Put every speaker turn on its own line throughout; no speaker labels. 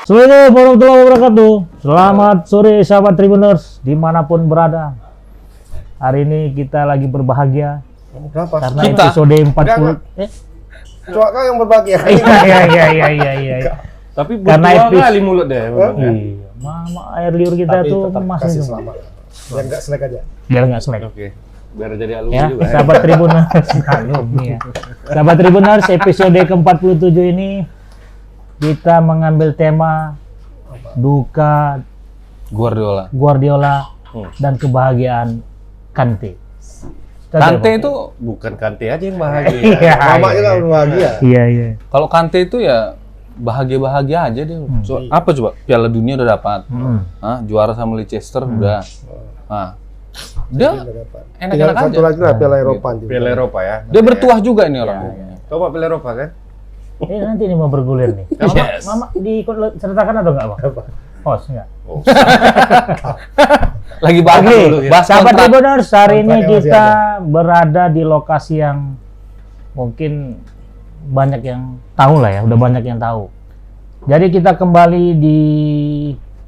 Assalamualaikum warahmatullahi wabarakatuh. Selamat sore sahabat Tribuners dimanapun berada. Hari ini kita lagi berbahagia.
Kenapa?
Karena
Kita?
episode 40.
Cuma kau yang berbahagia.
Iya.
Tapi
Karena
berdua
episode-
kali mulut deh.
Iya. Mama air liur kita
Tapi
tuh
tetap
masih
kasih
semua.
selamat. Biar nggak selek aja.
Biar nggak selek.
Oke. Biar jadi alumni
Ya,
juga.
sahabat Tribuners. Alumni ya. Sahabat Tribuners, episode ke-47 ini kita mengambil tema duka Guardiola dan kebahagiaan Kante.
Kante itu bukan Kante aja yang bahagia.
Iya.
Mama juga berbahagia.
Iya.
Kalau Kante itu ya bahagia-bahagia aja dia. Apa coba? Piala Dunia udah dapat. Juara sama Leicester udah. Nah, dia
Tinggal
enak-enak
satu
aja.
lagi lah Piala Eropa.
Piala Eropa ya.
Dia bertuah juga ini orang.
Coba Piala Eropa kan?
Nanti ini mau bergulir nih.
Yes.
Mama diikut sertakan atau enggak, Bang? Host enggak?
Lagi bahas
Oke,
dulu. Bahas
sahabat
kontrak.
Tribuners, hari ini
Kontraknya masih
kita berada di lokasi yang mungkin banyak yang tahu lah ya, udah banyak yang tahu. Jadi kita kembali di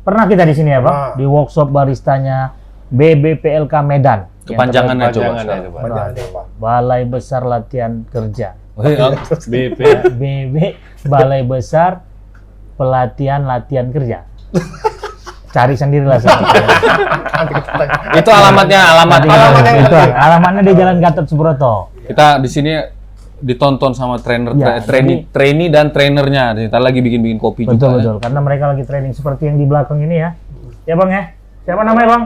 pernah kita di sini ya, Bang? Di workshop baristanya BBPLK Medan.
Kepanjangannya coba.
Panjangannya coba.
Panjangan apa?
Balai Besar Latihan Kerja.
BP.
BB Balai Besar Pelatihan Latihan Kerja. Cari sendirilah
Itu alamatnya.
alamatnya di Jalan Gatot Subroto.
Kita di sini ditonton sama trainer,
Ya,
trainee dan trainernya. Kita lagi bikin kopi juga.
Betul. Karena mereka lagi training seperti yang di belakang ini ya. Ya Bang ya. Siapa namanya Bang?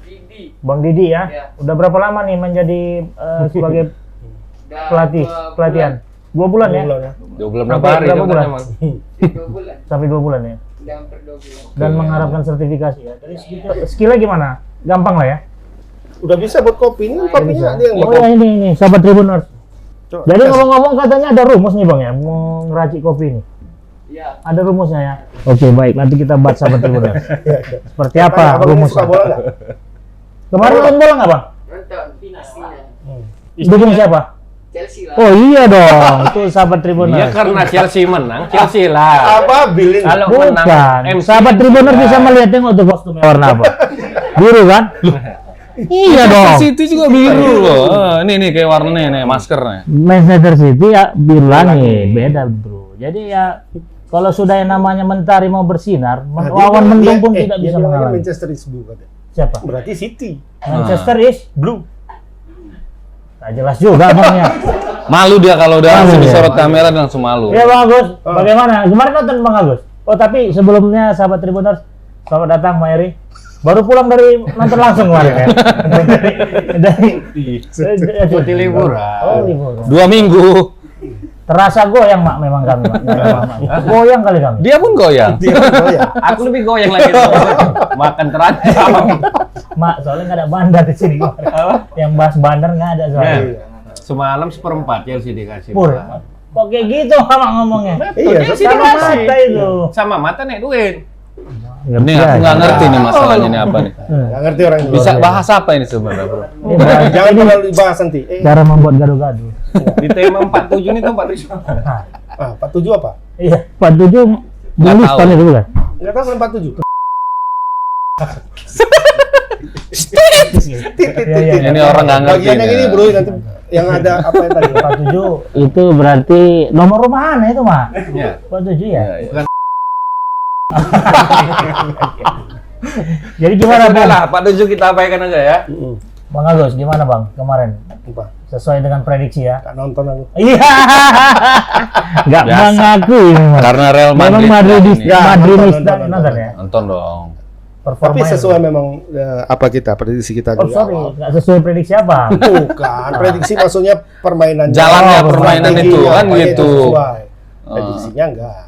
Didi.
Bang Didi ya.
Ya.
Udah berapa lama nih menjadi sebagai pelatihan? 2 bulan ya?
2 bulan berapa
Sampai
hari?
berapa
Coba
bulan?
emang.
2 bulan.
Sampai 2 bulan ya.
Udah hampir 2 bulan.
Dan mengharapkan sertifikasi ya. Dari skillnya gimana? Gampang lah ya.
Udah bisa buat kopi. Ini kopinya dia yang
Oh
buat.
ya ini sahabat Tribuners.
Coba,
Jadi
tes.
ngomong-ngomong katanya ada rumus nih Bang ya, mau ngeracik kopi ini.
Iya.
Ada rumusnya ya. Oke baik, nanti kita bahas sahabat Tribuners. Seperti apa
Abang ini
rumusnya?
suka bola nggak?
Kemarin nonton bola nggak Bang?
Nonton pastinya.
Dukung siapa?
Chelsea lah.
Oh iya dong, itu sahabat
Iya
Tribuners.
karena Chelsea menang, Chelsea lah.
Apa bilin?
Kalau menang
Bukan,
MU
sahabat Tribuners bisa melihat tengok tuh kostumnya warna apa? Biru kan? Iya dong.
City juga biru loh. Ini kayak warnanya nih, maskernya.
Manchester City ya biru langit, beda bro. Jadi ya kalau sudah yang namanya mentari mau bersinar, lawan mendung pun tidak bisa menghalangi.
Manchester is blue katanya.
Siapa?
Berarti City.
Manchester is
Blue.
tak jelas juga abangnya.
Malu dia kalau udah langsung
Malu ya.
disorot kamera dan langsung malu.
Ya Bang Agus, bagaimana? Kemarin nonton Bang Agus? Oh tapi sebelumnya sahabat Tribuners, selamat datang Mbak Eri. Baru pulang dari nonton langsung kemarin ya? dari
Cuti liburan.
Oh liburan.
2 minggu.
Terasa goyang Mak memang kami Mak. Goyang kali kami.
Dia pun goyang.
Dia kan ya.
Aku lebih goyang lagi. Makan terancam.
Mak soalnya nggak ada bandar di sini. Yang bahas bandar nggak ada soalnya.
Semalam 1/4 Chelsea dikasih.
Pur, kok kayak gitu Mak ngomongnya?
Iya,
Chelsea
Sama
dikasih.
mata itu.
Sama mata naik duit.
Ini aku nggak ngerti nih masalahnya ini apa nih.
Nggak ngerti orang ini.
Bisa bahas apa ini sebenarnya, Bro?
Jangan terlalu dibahas nanti.
Cara membuat gaduh-gaduh.
Di tema 47 ini tuh 47.
Ah, 47 apa?
Iya, 47 bulis
tahu.
kan itu bukan?
Nggak tahu kan 47.
Iya.
Ini orang nggak ngerti.
Bagian yang
nih.
ini bro, nanti yang ada apa yang tadi?
47 itu berarti nomor rumahan itu Mak.
Iya.
47 ya?
Bukan.
Jadi gimana
Sudah
Bang?
lah, 47 kita abaikan aja ya.
Bang Agus, gimana Bang kemarin?
Apa?
Sesuai dengan prediksi ya?
Nggak nonton aku.
Iya. Nggak
Biasa.
mengaku ini Mas.
Karena Real
Memang
Madrid.
Madridis,
ini.
Ya,
Madridista
nonton.
nonton ya?
Nonton dong.
Performa
Tapi sesuai memang apa kita prediksi kita
Oh
dari
sorry,
awal.
nggak sesuai prediksi apa?
Bukan, prediksi maksudnya permainan
Jalannya permainan itu kan gitu.
Sesuai. Prediksinya enggak.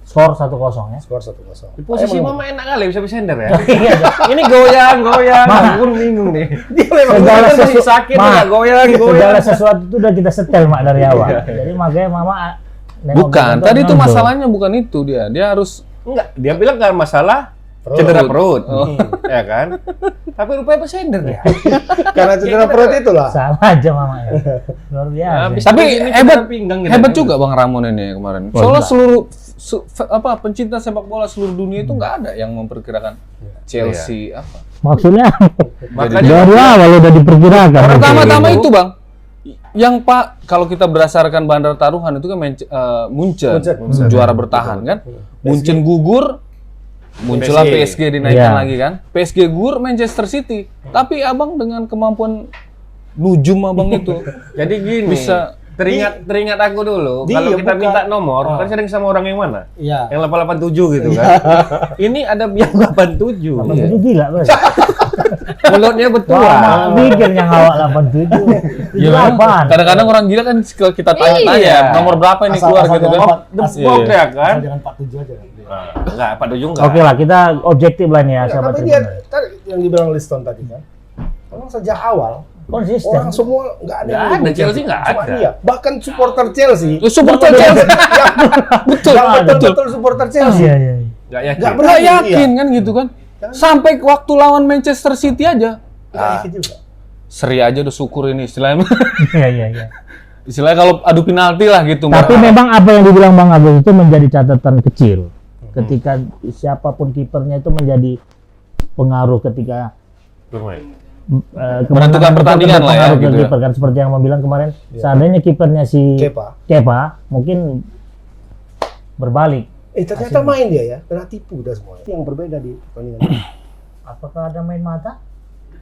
Skor 1-0 ya?
Skor 1-0.
Di posisi Mama enak kali bisa sender ya.
Iya,
Ini goyang.
Ma.
Aku bingung nih.
Dia memang
segala
Kan masih
sesuatu
sakit enggak goyang.
segala sesuatu itu udah kita setel Mak dari awal. Jadi makanya Mama nengok
Bukan,
nonton,
tadi itu
nonton.
masalahnya bukan itu dia. Dia harus
Enggak, dia bilang kan masalah
Perut.
cedera perut. Ya kan? Tapi rupanya pesender dia.
karena cedera perut itulah.
Salah aja Mama ya. Luar biasa.
Habis
Tapi
ini
hebat,
cedera pinggang gitu.
hebat juga Bang Ramon ini kemarin.
Oh,
Soalnya
enggak.
pencinta sepak bola seluruh dunia itu nggak ada yang memperkirakan Chelsea apa.
Maksudnya
Makanya
dari awal udah diperkirakan.
Pertama-tama itu Bang, yang kalau kita berdasarkan bandar taruhan itu kan Munchen juara bertahan kan. Munchen gugur, muncullah PSG dinaikkan
Iya.
lagi kan. PSG gugur, Manchester City. Tapi abang dengan kemampuan nujum abang itu
jadi gini.
bisa
Teringat aku dulu,
Dia
kalau kita
bukan-
minta nomor, kan sering sama orang yang mana?
Iya.
Yang 887 gitu kan. Ini ada yang 87.
Itu gila, Bos.
Mulutnya betul.
Wah, mikir yang awak 87. Itu
Ya,
apaan?
kadang-kadang orang gila kan kalau kita tanya-tanya
Iya.
nomor berapa ini keluar gitu kan.
Debok
Iya.
ya kan?
Jangan 47 aja.
Enggak, 47 enggak.
Oke lah, kita objektif lah nih ya,
Ya,
sahabat
tapi dia
Tribuners.
tadi yang dibilang Liston tadi kan, memang sejak awal
Konsisten.
orang semua nggak ada.
Nggak
yang
ada,
mendukung
Chelsea nggak
Cuma
ada.
dia, bahkan supporter Chelsea,
Supporter Chelsea. Betul,
yang
betul.
betul-betul supporter Chelsea,
Iya, iya.
Enggak yakin.
nggak
Nggak
berani
yakin kan gitu kan. Sampai waktu lawan Manchester City aja.
Nggak yakin juga.
Seri aja udah syukur ini istilahnya.
Iya, iya, iya.
Istilahnya kalau adu penalti lah gitu.
Tapi
Mbak.
memang apa yang dibilang Bang Agus itu menjadi catatan kecil. Ketika siapapun kipernya itu menjadi pengaruh ketika
Bermain.
kemenangan itu
pertandingan lah ya,
berpengaruh ke
gitu ya.
kiper kan seperti yang mau bilang kemarin. Seandainya kipernya si
Kepa.
mungkin berbalik.
Ternyata main dia ya, kena tipu udah semua. Yang berbeda di pertandingan.
Apakah ada main mata?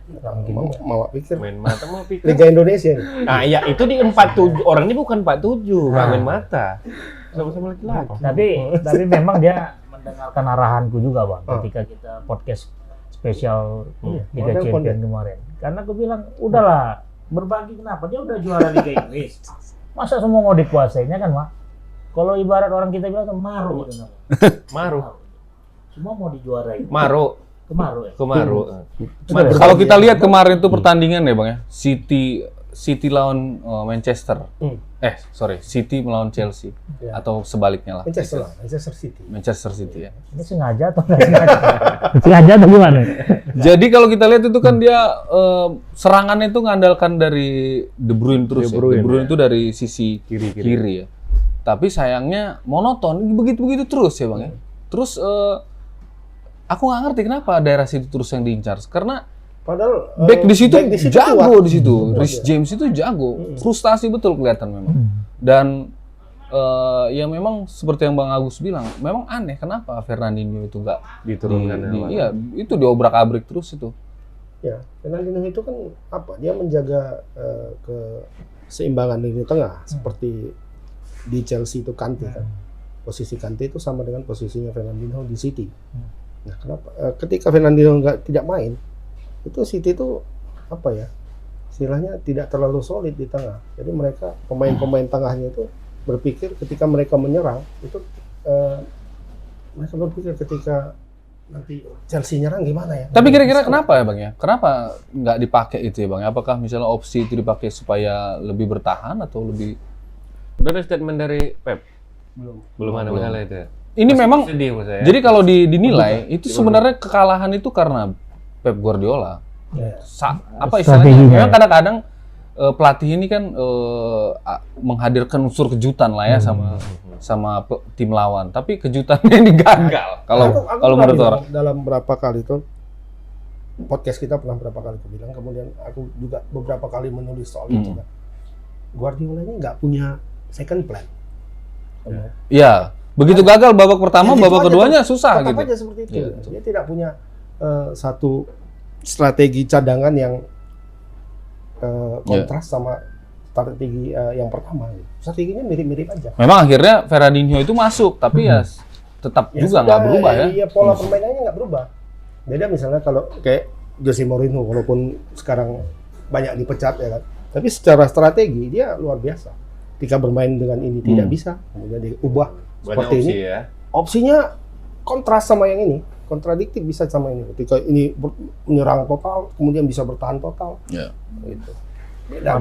Nggak mungkin juga.
Mau pikir
Main mata mau pikir.
Liga Indonesia nih.
Nah, iya itu di 47. Orang ini bukan 47, nggak main mata. Sama-sama laki-laki.
Tapi memang dia mendengarkan arahanku juga Bang
Oh.
ketika kita podcast spesial Liga
Oh, telepon
Champions kemarin. Karena aku bilang udahlah berbagi kenapa dia udah juara Liga Inggris. Masa semua mau dikuasainya kan Mak? Kalau ibarat orang kita bilang maru gitu.
Maru.
Semua mau dijuarai.
Maru.
Kemaru ya.
Kemaru.
Betul.
Kalau kita lihat kemarin itu pertandingan ya Bang ya. City lawan Manchester. City melawan Chelsea
Ya.
atau sebaliknya lah.
Manchester City.
Manchester City ya.
Ini sengaja atau nggak sengaja? Sengaja atau gimana?
Jadi kalau kita lihat itu kan dia serangannya itu ngandalkan dari De Bruyne terus.
De
De
Bruyne,
Bruyne
ya.
itu dari sisi kiri ya. Tapi sayangnya monoton begitu-begitu terus ya Bang ya. Terus aku nggak ngerti kenapa daerah situ terus yang diincar. Karena
Padahal
back di situ jago
kuat.
di situ.
Kuat,
Rhys
ya.
James itu jago. Frustasi betul kelihatan memang. Dan ya memang seperti yang Bang Agus bilang, memang aneh kenapa Fernandinho itu nggak
Diturunkan
iya, itu diobrak-abrik terus itu.
Ya, Fernandinho itu kan apa? Dia menjaga keseimbangan lini tengah seperti di Chelsea itu Kante kan. Posisi Kante itu sama dengan posisinya Fernandinho di City. Nah, kenapa? Ketika Fernandinho tidak main, itu City itu apa ya? Istilahnya tidak terlalu solid di tengah. Jadi mereka pemain-pemain tengahnya itu berpikir ketika mereka menyerang itu mereka berpikir ketika nanti Chelsea nyerang gimana ya?
Tapi kira-kira kenapa ya Bang ya? Kenapa nggak dipakai itu ya Bang? Apakah misalnya opsi itu dipakai supaya lebih bertahan atau lebih...
Udah ada statement dari Pep? Belum ada masalah itu ya?
Ini memang,
Sedih menurut saya.
jadi kalau dinilai, itu sebenarnya kekalahan itu karena Pep Guardiola.
Ya.
Apa istilahnya?
Strateginya.
Memang kadang-kadang pelatih ini kan menghadirkan unsur kejutan lah ya sama tim lawan. Tapi kejutannya ini gagal. Kalau
Aku
menurut
bilang
orang.
dalam berapa kali itu podcast kita pernah berapa kali aku bilang, kemudian aku juga beberapa kali menulis soal itu kan. Guardiola ini nggak punya second plan.
Iya, begitu gagal babak pertama,
Ya, gitu
babak
aja,
keduanya
tetap
susah
tetap
gitu.
aja seperti itu.
Iya,
Dia tidak punya satu strategi cadangan yang kontras sama strategi yang pertama. Strateginya mirip-mirip aja.
Memang akhirnya Fernandinho itu masuk, tapi ya tetap
Ya
juga
sudah,
nggak berubah ya.
Iya, pola permainannya nggak berubah. Beda misalnya kalau kayak Jose Mourinho, walaupun sekarang banyak dipecat ya kan, tapi secara strategi dia luar biasa. Ketika bermain dengan ini tidak bisa, kemudian diubah
Banyak
seperti
opsi
ini.
ya.
Opsinya kontras sama yang ini, kontradiktif bisa sama ini. Ketika ini menyerang total, kemudian bisa bertahan total.
Ya.
Gitu. Beda.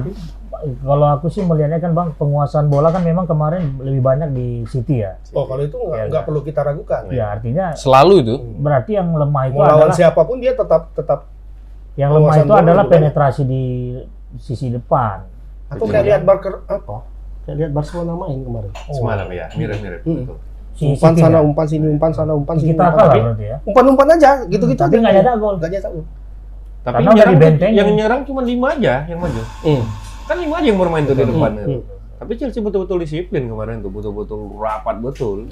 Kalau aku sih melihatnya kan Bang, penguasaan bola kan memang kemarin lebih banyak di City ya.
Oh, kalau itu nggak perlu kita ragukan.
Ya artinya
Selalu itu.
berarti yang lemah itu
Mau lawan
adalah
siapapun dia tetap
yang lemah
penguasaan
itu
bola
adalah
lebih banyak.
penetrasi di sisi depan.
atau kayak lihat Barker apa? Kayak lihat Barcelona main kemarin.
Semalam ya, mirip-mirip. Betul.
umpan
City
sana,
ya?
umpan sini, umpan sana, umpan sini.
Kita
umpan.
kalah
Tapi
berarti ya.
umpan-umpan aja, gitu-gitu
Tapi
aja.
nggak nyetak gol.
Nggak nyetak gol.
Tapi
Karena udah
nyerang
dibentengin.
yang nyerang cuma 5 aja yang maju. Kan 5 aja yang bermain tuh di depan. Tapi Chelsea betul-betul disiplin kemarin tuh, betul-betul rapat betul.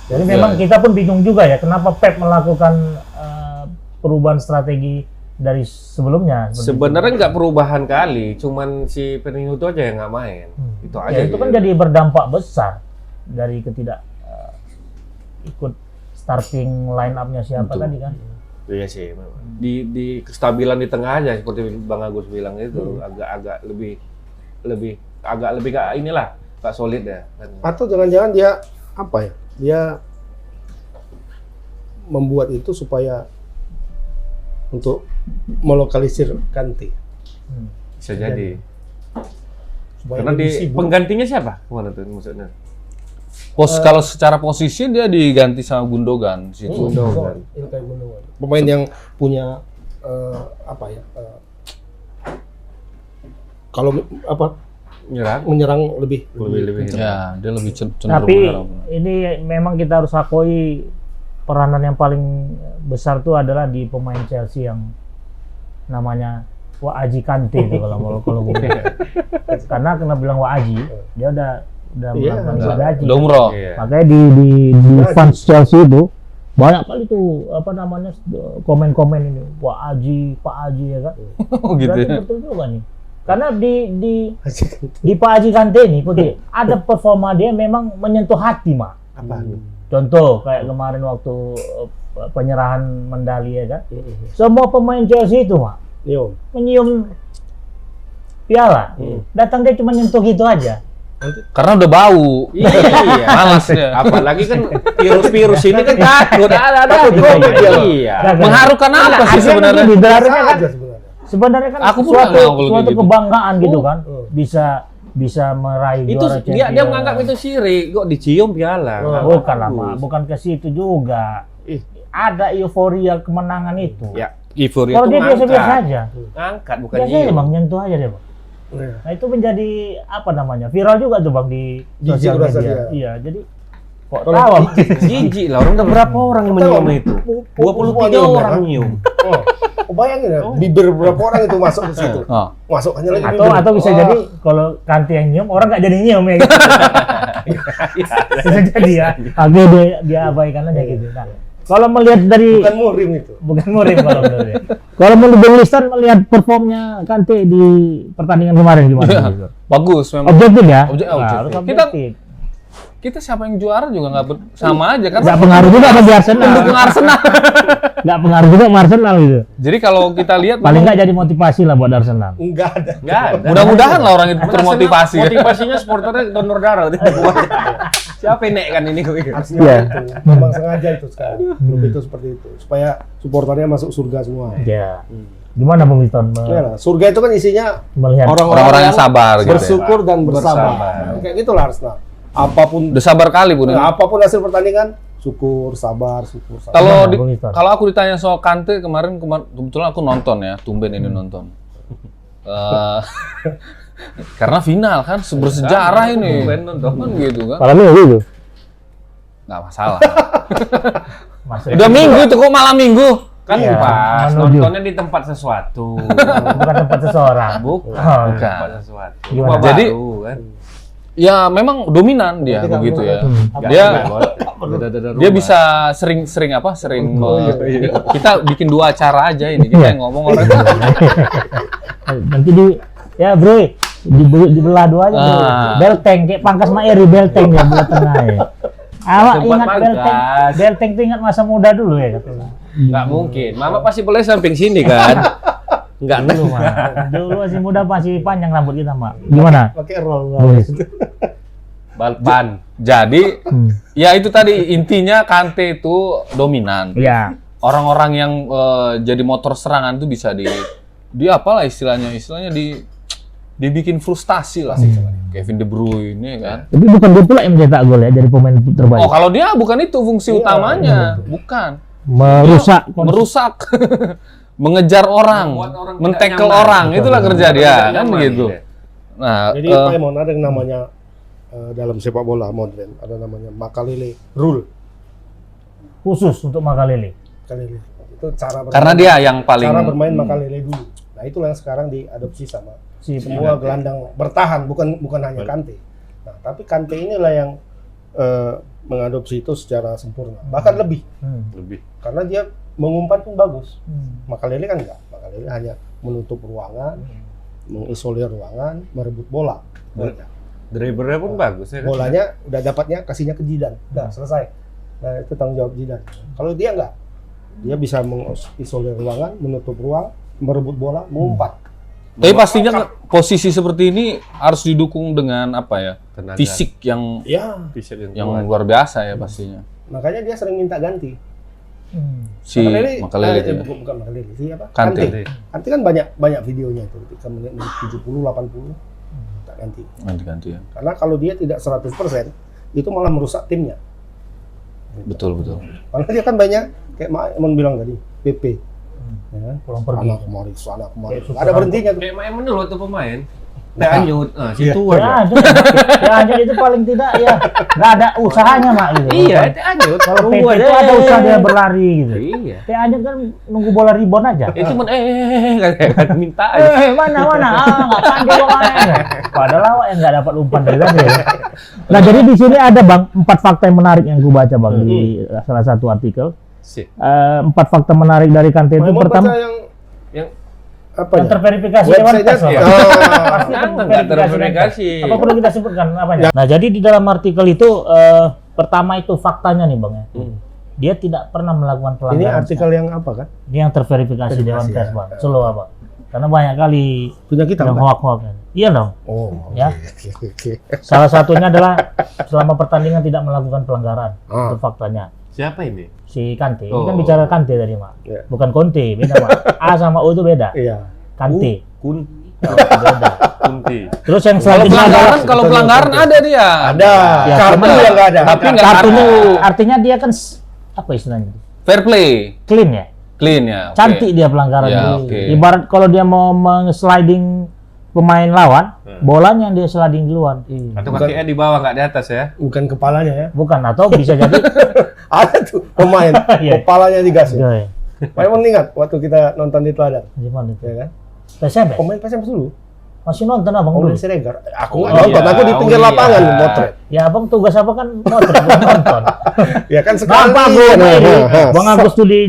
Jadi memang kita pun bingung juga ya, kenapa Pep melakukan perubahan strategi dari sebelumnya.
Sebenarnya nggak perubahan kali, cuman si Firmino itu aja yang nggak main. Itu aja.
Ya, itu kan jadi berdampak besar dari ketidak ikut starting line up-nya siapa
Betul.
tadi kan.
Iya sih, memang. Di kestabilan di tengah aja seperti Bang Agus bilang itu agak lebih kayak inilah, nggak solid ya.
Atau jangan-jangan dia apa ya? Dia membuat itu supaya untuk melokalisir Kante.
Bisa jadi.
Supaya
Karena
lebih
di
sibuk.
penggantinya siapa? Kemana tuh maksudnya?
Kalau secara posisi dia diganti sama Gundogan situ.
Gundogan. Ilkay Gundogan. Pemain yang punya apa ya? Kalau apa
Nyerang?
menyerang lebih
Ya, dia lebih cenderung
Tapi
menyerang.
ini memang kita harus akui peranan yang paling besar itu adalah di pemain Chelsea yang namanya Waaji Kante itu kalau gue karena kena bilang Waaji, dia udah melakukan ibadah haji.
Udah umroh.
Iya.
Makanya di fans Chelsea itu banyak kali tuh apa namanya komen-komen ini Pak Haji ya kan.
Oh gitu
Berarti
ya.
betul juga nih. Karena di Pak Haji Kante ini Putri, ada performa dia memang menyentuh hati, Mak.
Apa?
Contoh kayak kemarin waktu penyerahan medali ya kan. Semua pemain Chelsea itu, Mak, menyium piala. Datang dia cuma nyentuh gitu aja.
Karena udah bau.
Iya.
Malas ya.
Apalagi kan virus ini kan takut. Ada Iya.
Mengharukan apa sih sebenarnya?
Sebenarnya kan
Aku pun nggak tahu kalau
suatu
gitu.
kebanggaan gitu kan. Bisa meraih
Itu
juara
dia
Champions.
menganggap itu syirik, kok dicium piala.
Bukan lah, Mak. Bukan ke situ juga.
Ih.
Ada euforia kemenangan itu.
Ya, euforia
Kalau
itu
dia biasa-biasa
ngangkat.
aja.
Ngangkat bukan
Biasa aja
nyium.
Bang, nyentuh aja deh Bang. Nah itu menjadi apa namanya, viral juga tuh Bang di sosial
rasa
media.
dia.
Iya, jadi kok
Kalau
tahu Bang?
Jijik lah, orang udah berapa orang yang menyium itu? 23 orang nyium.
Bayangin ya, bibir berapa orang itu masuk ke situ.
Oh.
Masuk hanya lagi
Atau bisa jadi kalau Kante yang nyium, orang nggak jadi nyium ya gitu. Bisa jadi ya, akhirnya dia abaikan aja gitu. Nah, kalau melihat dari
bukan murim itu.
bukan murid kalau menurut dia. Kalau menurut Bung Liston melihat performnya Kante di pertandingan kemarin gimana? Gitu?
Bagus memang.
Objektif ya?
Objektif.
Nah, harus
Kita-
objektif.
Kita siapa yang juara juga sama aja kan.
Nggak pengaruh juga bagi Arsenal.
Pendukung Arsenal.
Nggak pengaruh juga sama Arsenal gitu.
Jadi kalau kita lihat
Paling nggak jadi motivasi lah buat Arsenal.
Enggak ada.
Enggak ada.
mudah-mudahan lah orang itu termotivasi ya.
Motivasinya supporternya donor darah. Siapa yang nek kan ini gue pikir.
Arsenal
Iya.
itu memang sengaja itu sekarang. Klub itu seperti itu supaya supporternya masuk surga semua.
Ya. Gimana Bung Liston
Ya lah, surga itu kan isinya
melihat
Orang-orang yang sabar gitu ya.
bersyukur dan bersabar.
Bersabar.
Kayak gitulah Arsenal. Apapun
Udah sabar kali Bun.
apapun hasil pertandingan, syukur, sabar, syukur, sabar.
Kalau
Gimana, Bung Liston?
kalau aku ditanya soal Kante kemarin kebetulan aku nonton ya, tumben ini nonton. Karena final kan bersejarah ini.
Tumben nonton.
Kan gitu kan.
kalau lu gitu.
Nggak masalah.
Maksudnya
Udah minggu itu kok malam minggu.
Kan
Iya,
pas
menuju.
nontonnya di tempat sesuatu.
bukan tempat seseorang.
Bukan
Oh,
tempat sesuatu.
Gimana?
Rumah
Jadi-
baru, kan.
Ya memang dominan dia begitu ya.
Nggak
Dia
ada
dia
rumah.
bisa sering kita bikin 2 acara aja ini kita yang ngomong orang.
Nanti ya bro, dibelah dua aja bro.
Ah.
Belteng kayak pangkas Maeri, belteng ya belah tengah ya. Awak
Tempat
ingat belteng?
pangkas.
Belteng itu ingat masa muda dulu ya katanya.
Nggak mungkin. Mama pasti boleh samping sini kan. Nggak
Dulu mah. Dulu masih muda masih panjang rambut kita mah. Gimana?
Pakai roll.
Balpan.
Jadi ya itu tadi intinya Kante itu dominan.
Iya.
Orang-orang yang jadi motor serangan itu bisa di apalah istilahnya dibikin frustasi lah. Kevin De Bruyne kan.
Tapi bukan dia pula yang mencetak gol ya dari pemain terbaik.
Oh kalau dia bukan itu fungsi utamanya, bukan. Merusak, mengejar orang,
Membuat orang tidak
mentekel
nyaman.
orang, itulah kerja dia
Tidak
kan
nyaman,
begitu.
iya.
Nah,
Jadi Pak Emon ada yang namanya dalam sepak bola modern, ada namanya Makalele Rule.
Khusus untuk Makalele.
Makalele itu cara bermain,
Karena dia yang paling
cara bermain Makalele dulu. Nah itulah yang sekarang diadopsi sama
Si
semua gelandang bertahan, bukan hanya Kante. Nah tapi Kante inilah yang mengadopsi itu secara sempurna, bahkan lebih,
Lebih.
karena dia mengumpan pun bagus.
Hmm.
Makalele kan enggak, Makalele hanya menutup ruangan, mengisolir ruangan, merebut bola.
Drivernya pun bagus ya kan?
Bolanya udah dapatnya, kasihnya ke Zidane, udah selesai. Nah itu tanggung jawab Zidane. Kalau dia enggak, dia bisa mengisolir ruangan, menutup ruang, merebut bola, mengumpat.
Tapi pastinya posisi seperti ini harus didukung dengan apa ya?
Tenaga.
Fisik yang
Ya,
Fisik
yang
kuat.
luar biasa ya pastinya.
makanya dia sering minta ganti.
Si Makalele itu.
Bukan Makalele, si apa?
Kante.
Kante kan banyak videonya itu, ketika menit 70, 80 tak ganti.
Ganti-ganti ya.
Karena kalau dia tidak 100%, itu malah merusak timnya.
Betul.
Karena dia kan banyak, kayak Maemon bilang tadi, PP. Ya kan?
Pulang pergi.
Sana kemari. Nggak ada berhentinya tuh.
Kayak main dulu tuh pemain. Teh Anyut, situ
Ya,
aja.
aja itu paling tidak ya nggak ada usahanya mak gitu.
Iya, Teh Anyut.
Kalau PP itu ada usaha dia berlari gitu.
Iya.
Teh Anyut kan nunggu bola rebound aja.
Itu cuma kan minta aja.
Mana nggak pandai pokoknya. Padahal awak yang nggak dapat umpan dari tadi. Ya. Nah jadi di sini ada bang 4 fakta yang menarik yang gue baca bang di salah satu artikel.
Sih.
4 fakta menarik dari Kante itu
Maemon
pertama
baca yang
Yang
apa
yang
ya?
terverifikasi Dewan
Website-nya
Pers. Bang.
ya.
Pasti
Nggak terverifikasi.
Apa perlu kita sebutkan apanya? Nah jadi di dalam artikel itu pertama itu faktanya nih bang ya. Dia tidak pernah melakukan
Ini
pelanggaran.
artikel yang apa kan?
Ini yang terverifikasi Dewan Pers bang. Solo apa? Karena banyak kali
Punya kita.
yang
Pak?
hoak-hoak. Iya dong.
Oh,
Ya.
oke.
Salah satunya adalah selama pertandingan tidak melakukan pelanggaran.
Ah.
Itu faktanya.
Siapa ini?
Si Kante, ini
Oh.
kan bicara Kante tadi mak.
Iya.
Bukan Conte, beda mak. A sama O itu beda.
Iya.
Kante.
Beda. Kunti.
Terus yang
Kalau
selanjutnya adalah
pelanggaran, pelanggaran ada dia.
Ada.
Ya,
Kartu
cuma-
yang nggak ada.
Tapi nggak
kartunya,
kartu.
artinya dia kan apa istilahnya?
Fair play,
Clean ya.
clean ya. oke.
Cantik dia pelanggaran.
Ya,
itu.
oke.
Ibarat kalau dia mau sliding pemain lawan, bolanya yang dia sliding duluan.
Atau kakinya di bawah nggak di atas ya?
Bukan kepalanya ya.
Bukan, atau bisa jadi
Ada tuh pemain,
Iya.
kepalanya digas.
Joy.
Maemon ingat waktu kita nonton di Teladan,
Gimana itu?
ya kan?
PSM ya?
Pemain PSM dulu.
Masih nonton abang dulu?
Oleh Siregar. Aku
Oh,
nggak nonton,
iya.
aku di pinggir
Oh,
lapangan
iya.
motret.
Ya abang tugas apa kan motret, gua nonton.
Ya kan sekali.
Bang Agus ini,
Nah,
Bang Agus tuh di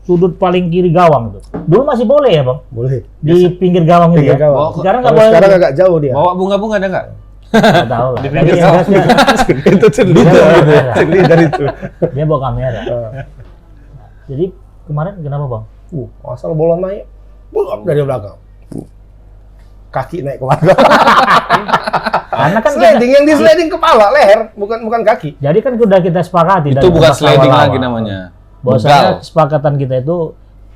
sudut paling kiri gawang tuh. Dulu masih boleh ya bang?
boleh.
Di pinggir gawang itu
Pinggir
ya?
gawang.
Sekarang nggak
Kalau
boleh.
sekarang agak jauh dia.
Bawa bunga-bunga ada nggak?
Nggak tahu lah.
Di
Tapi
pinggir
yang
gawang.
jelas
Itu cerita
Dia bawa
gitu.
kamera.
Cerita itu.
dia bawa kamera. Jadi kemarin kenapa bang?
Asal bola naik, bola dari belakang. Kaki naik ke belakang.
Karena kan kita,
Sliding yang di sliding kepala, leher, bukan kaki.
jadi kan sudah kita sepakati.
Itu
dari
bukan
pas
sliding
awal-awal.
lagi namanya.
Bahwasanya
Begal.
kesepakatan kita itu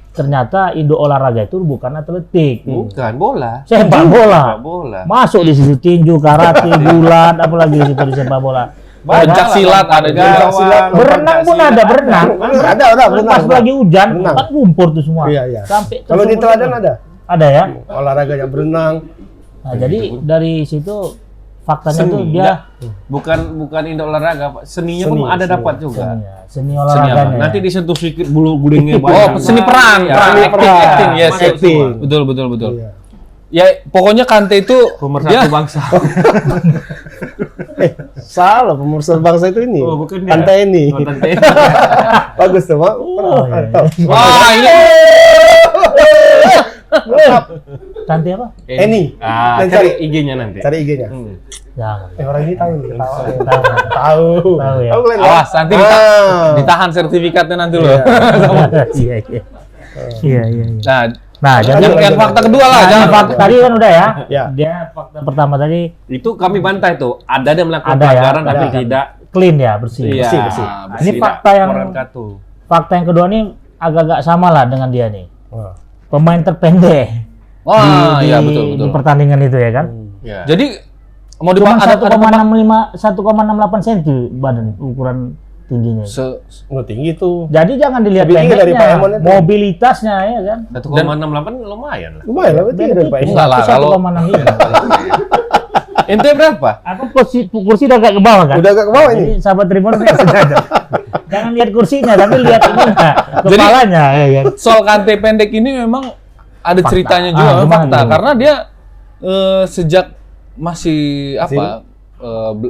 ternyata Indo olahraga itu bukan atletik.
Bukan bola.
Sepak bola.
Sepak bola.
Masuk di situ tinju, karate, gulat, apalagi di situ di sepak bola.
Pencak silat ada juga.
Pencak silat.
Berenang pun ada berenang.
Ada berenang.
Pas lagi hujan,
Berenang.
kan lumpur tuh semua.
Iya, iya.
Sampai
Kalau di
tersumur
Teladan
semua.
ada
Ada ya.
olahraganya berenang.
Nah, jadi dari situ faktanya tuh
Seni.
dia
Bukan Indo olahraga, Pak. Seninya pun
Seni,
ada
seni.
dapat juga.
seni
apa?
olahraganya.
Nanti disentuh sedikit bulu gulingnya
Oh,
banyak.
seni peran,
Ya,
peran,
seni
acting, yes,
Masuk
acting.
semua.
Betul.
Iya.
Ya, pokoknya Kante itu
Pemersatu
dia
bangsa.
Salah, pemersatu bangsa itu ini.
Oh, bukan dia.
Pantai ini.
Oh, tante.
Bagus tuh, Pak.
Oh, iya, iya.
wah ini
Cantik apa?
Eni.
Ah,
Dan
cari
cari-
IG-nya nanti.
Cari IG-nya.
Jangan.
Orang ini tahu nih, ketawa.
Tahu.
Tahu.
Tahu ya.
Tahu kalian, Pak?
awas nanti ditahan sertifikatnya nanti loh.
Iya, iya. Iya, iya, iya.
Nah,
Nah, jadi
yang fakta kedua lah,
Nah,
jangan
fakta tadi kan udah ya.
Ya.
Dia fakta pertama tadi
Itu kami bantah itu. Ada yang melakukan
Ada ya,
pelanggaran tapi
ada.
tidak.
clean ya, bersih.
Iya,
bersih.
Ini
tidak
fakta yang-
orang katu.
Fakta yang kedua nih agak-agak sama lah dengan dia nih.
Wah.
Pemain terpendek
wah, iya betul.
di pertandingan itu ya kan.
Ya.
Jadi mau
Cuma
ada
1,65 cm badan ukuran tingginya.
Nggak tinggi tuh.
Jadi jangan dilihat
Lebih tinggi dari Pak
pendeknya,
Emon itu.
mobilitasnya ya kan.
1,68 lumayan lah.
Lumayan lah, tinggi dari Pak Edi.
Enggak lah, kalau-
1,65.
Ente berapa?
Aku kursi udah agak ke bawah kan?
Udah agak ke bawah ini.
Jadi sahabat Tribun nggak sejajar. Jangan lihat kursinya, tapi lihat ininya, kepalanya. Ya kan?
Soal Kante pendek ini memang ada
Fakta.
ceritanya juga,
Ah, gimana
fakta.
tuh?
Karena dia sejak masih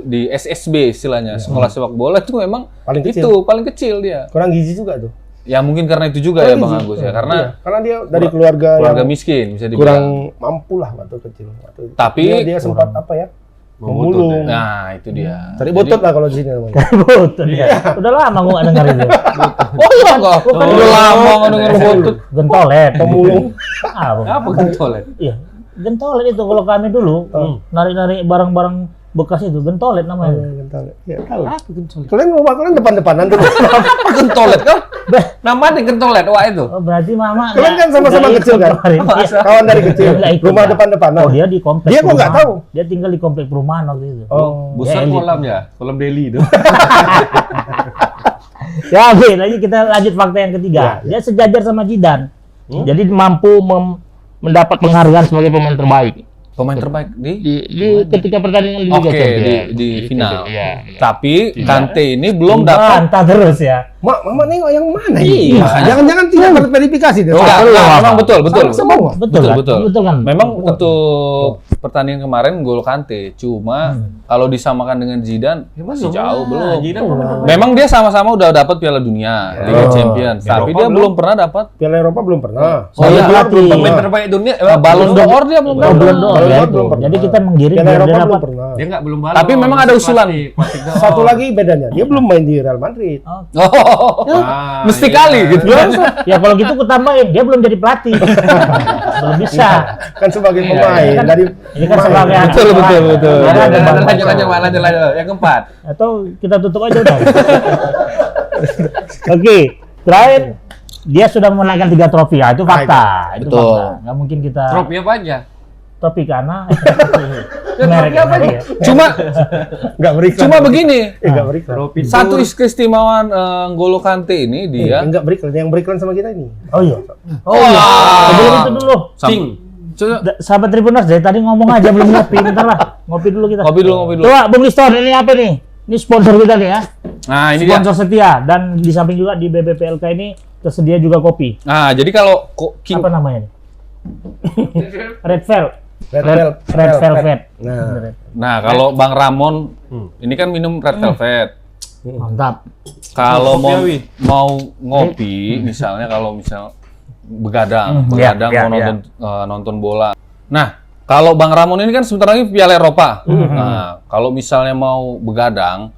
di SSB istilahnya, sekolah sepak bola itu memang
Paling kecil.
itu paling kecil dia.
Kurang gizi juga tuh.
Ya mungkin karena itu juga ya Bang Agus ya, karena
Karena dia dari keluarga
keluarga
yang
miskin bisa dibilang.
kurang mampu lah waktu kecil. Waktu itu.
Tapi-
dia sempat apa ya?
Memulung.
Memulung.
Nah, itu dia.
Cari botot lah kalau di sini namanya.
Betul ya. Udah lama gua nggak dengar itu.
Oh iya enggak? Udah lama nggak denger botut.
Gentolet.
Pemulung.
Ah, Bang.
Apa gentolet?
Iya. Gentolet itu kalau kami dulu narik-narik barang-barang bekas itu gentolet namanya.
Ya, tahu.
Apa gentolet?
Kalian rumah kalian depan-depanan tuh.
Apa gentolet kan? Namanya gentolet, wah itu.
Oh, berarti mama
Kalian kan sama-sama
nggak
kecil
ikut
kan?
kemarin. Iya.
Kawan dari kecil.
Dia nggak ikut,
Rumah
Pak.
depan-depanan.
Oh, dia di komplek
Dia kok nggak
perumahan.
tahu?
Dia tinggal di komplek perumahan waktu itu.
Oh.
Besar
Dia elit.
kolam ya, kolam Delhi itu.
Ya, oke, lagi kita lanjut fakta yang ketiga. Dia sejajar sama Zidane. Jadi mampu mendapat penghargaan sebagai pemain terbaik.
Pemain terbaik di
Di ketika pertandingan Liga
Oke,
Champions.
di final.
Iya.
Tapi Kante ini belum dapat.
Bantah terus ya.
Mama nengok yang mana
Iya.
ini? Jangan-jangan tidak verifikasi deh.
Enggak, memang betul.
Semua.
Betul kan?
Betul.
Betul kan?
Memang untuk pertandingan kemarin gol Kante, cuma kalau disamakan dengan Zidane masih jauh belum. Memang dia sama-sama udah dapat Piala Dunia, Liga Champions, tapi dia belum pernah dapat
Piala Eropa belum pernah.
Oh iya,
belum
Pemain
pernah.
terbaik dunia.
Ballon d'Or dia belum
Oh,
dapat.
belum dong.
Ballon
Ya,
d'Or
itu.
belum pernah.
Jadi kita menggiring
Piala
biar
Eropa
dia
belum
dapat.
pernah.
Dia nggak belum balon.
Tapi memang ada usulan.
Plastik doang.
Satu lagi bedanya, dia belum main di Real Madrid.
Oh,
Ah,
mesti
iya.
kali gitu.
Ya kalau gitu ku tambahin, dia belum jadi pelatih. Belum bisa.
Kan sebagai pemain
Kan-
dari
Ini kan sebagai
Betul, betul.
Ada
Lanjut,
Bang.
lanjut. Yang keempat.
Atau kita tutup aja udah. Oke, terakhir dia sudah memenangkan 3 trofi. Ya, itu fakta. Itu
Betul.
fakta. Nggak mungkin kita
Trofi apa aja?
trofi karena
trofi apa
ya.
Cuma
nggak beriklan.
cuma begini.
Nggak beriklan.
Trofi
Satu keistimewaan N'Golo Kante ini dia
Nggak beriklan. Yang beriklan sama kita ini.
Oh iya. Oh iya. Sebelum itu dulu.
Sing.
Sahabat Tribuners dari tadi ngomong aja belum ngopi. Bentar lah. Ngopi dulu kita.
Ngopi dulu.
Coba Bung Liston, ini apa nih? Ini sponsor kita nih ya.
Nah, ini dia.
Sponsor setia, dan di samping juga di BBPLK ini tersedia juga kopi.
Nah, jadi kalau King
Apa namanya nih? Red Velvet.
Red
Velvet.
Nah,
Nah, kalau Bang Ramon ini kan minum red velvet.
Mantap.
Kalau
Kopi
mau
Awi.
mau ngopi, misalnya kalau misal begadang
Iya,
mau nonton bola. Nah, kalau Bang Ramon ini kan sebentar lagi Piala Eropa. Nah, kalau misalnya mau begadang,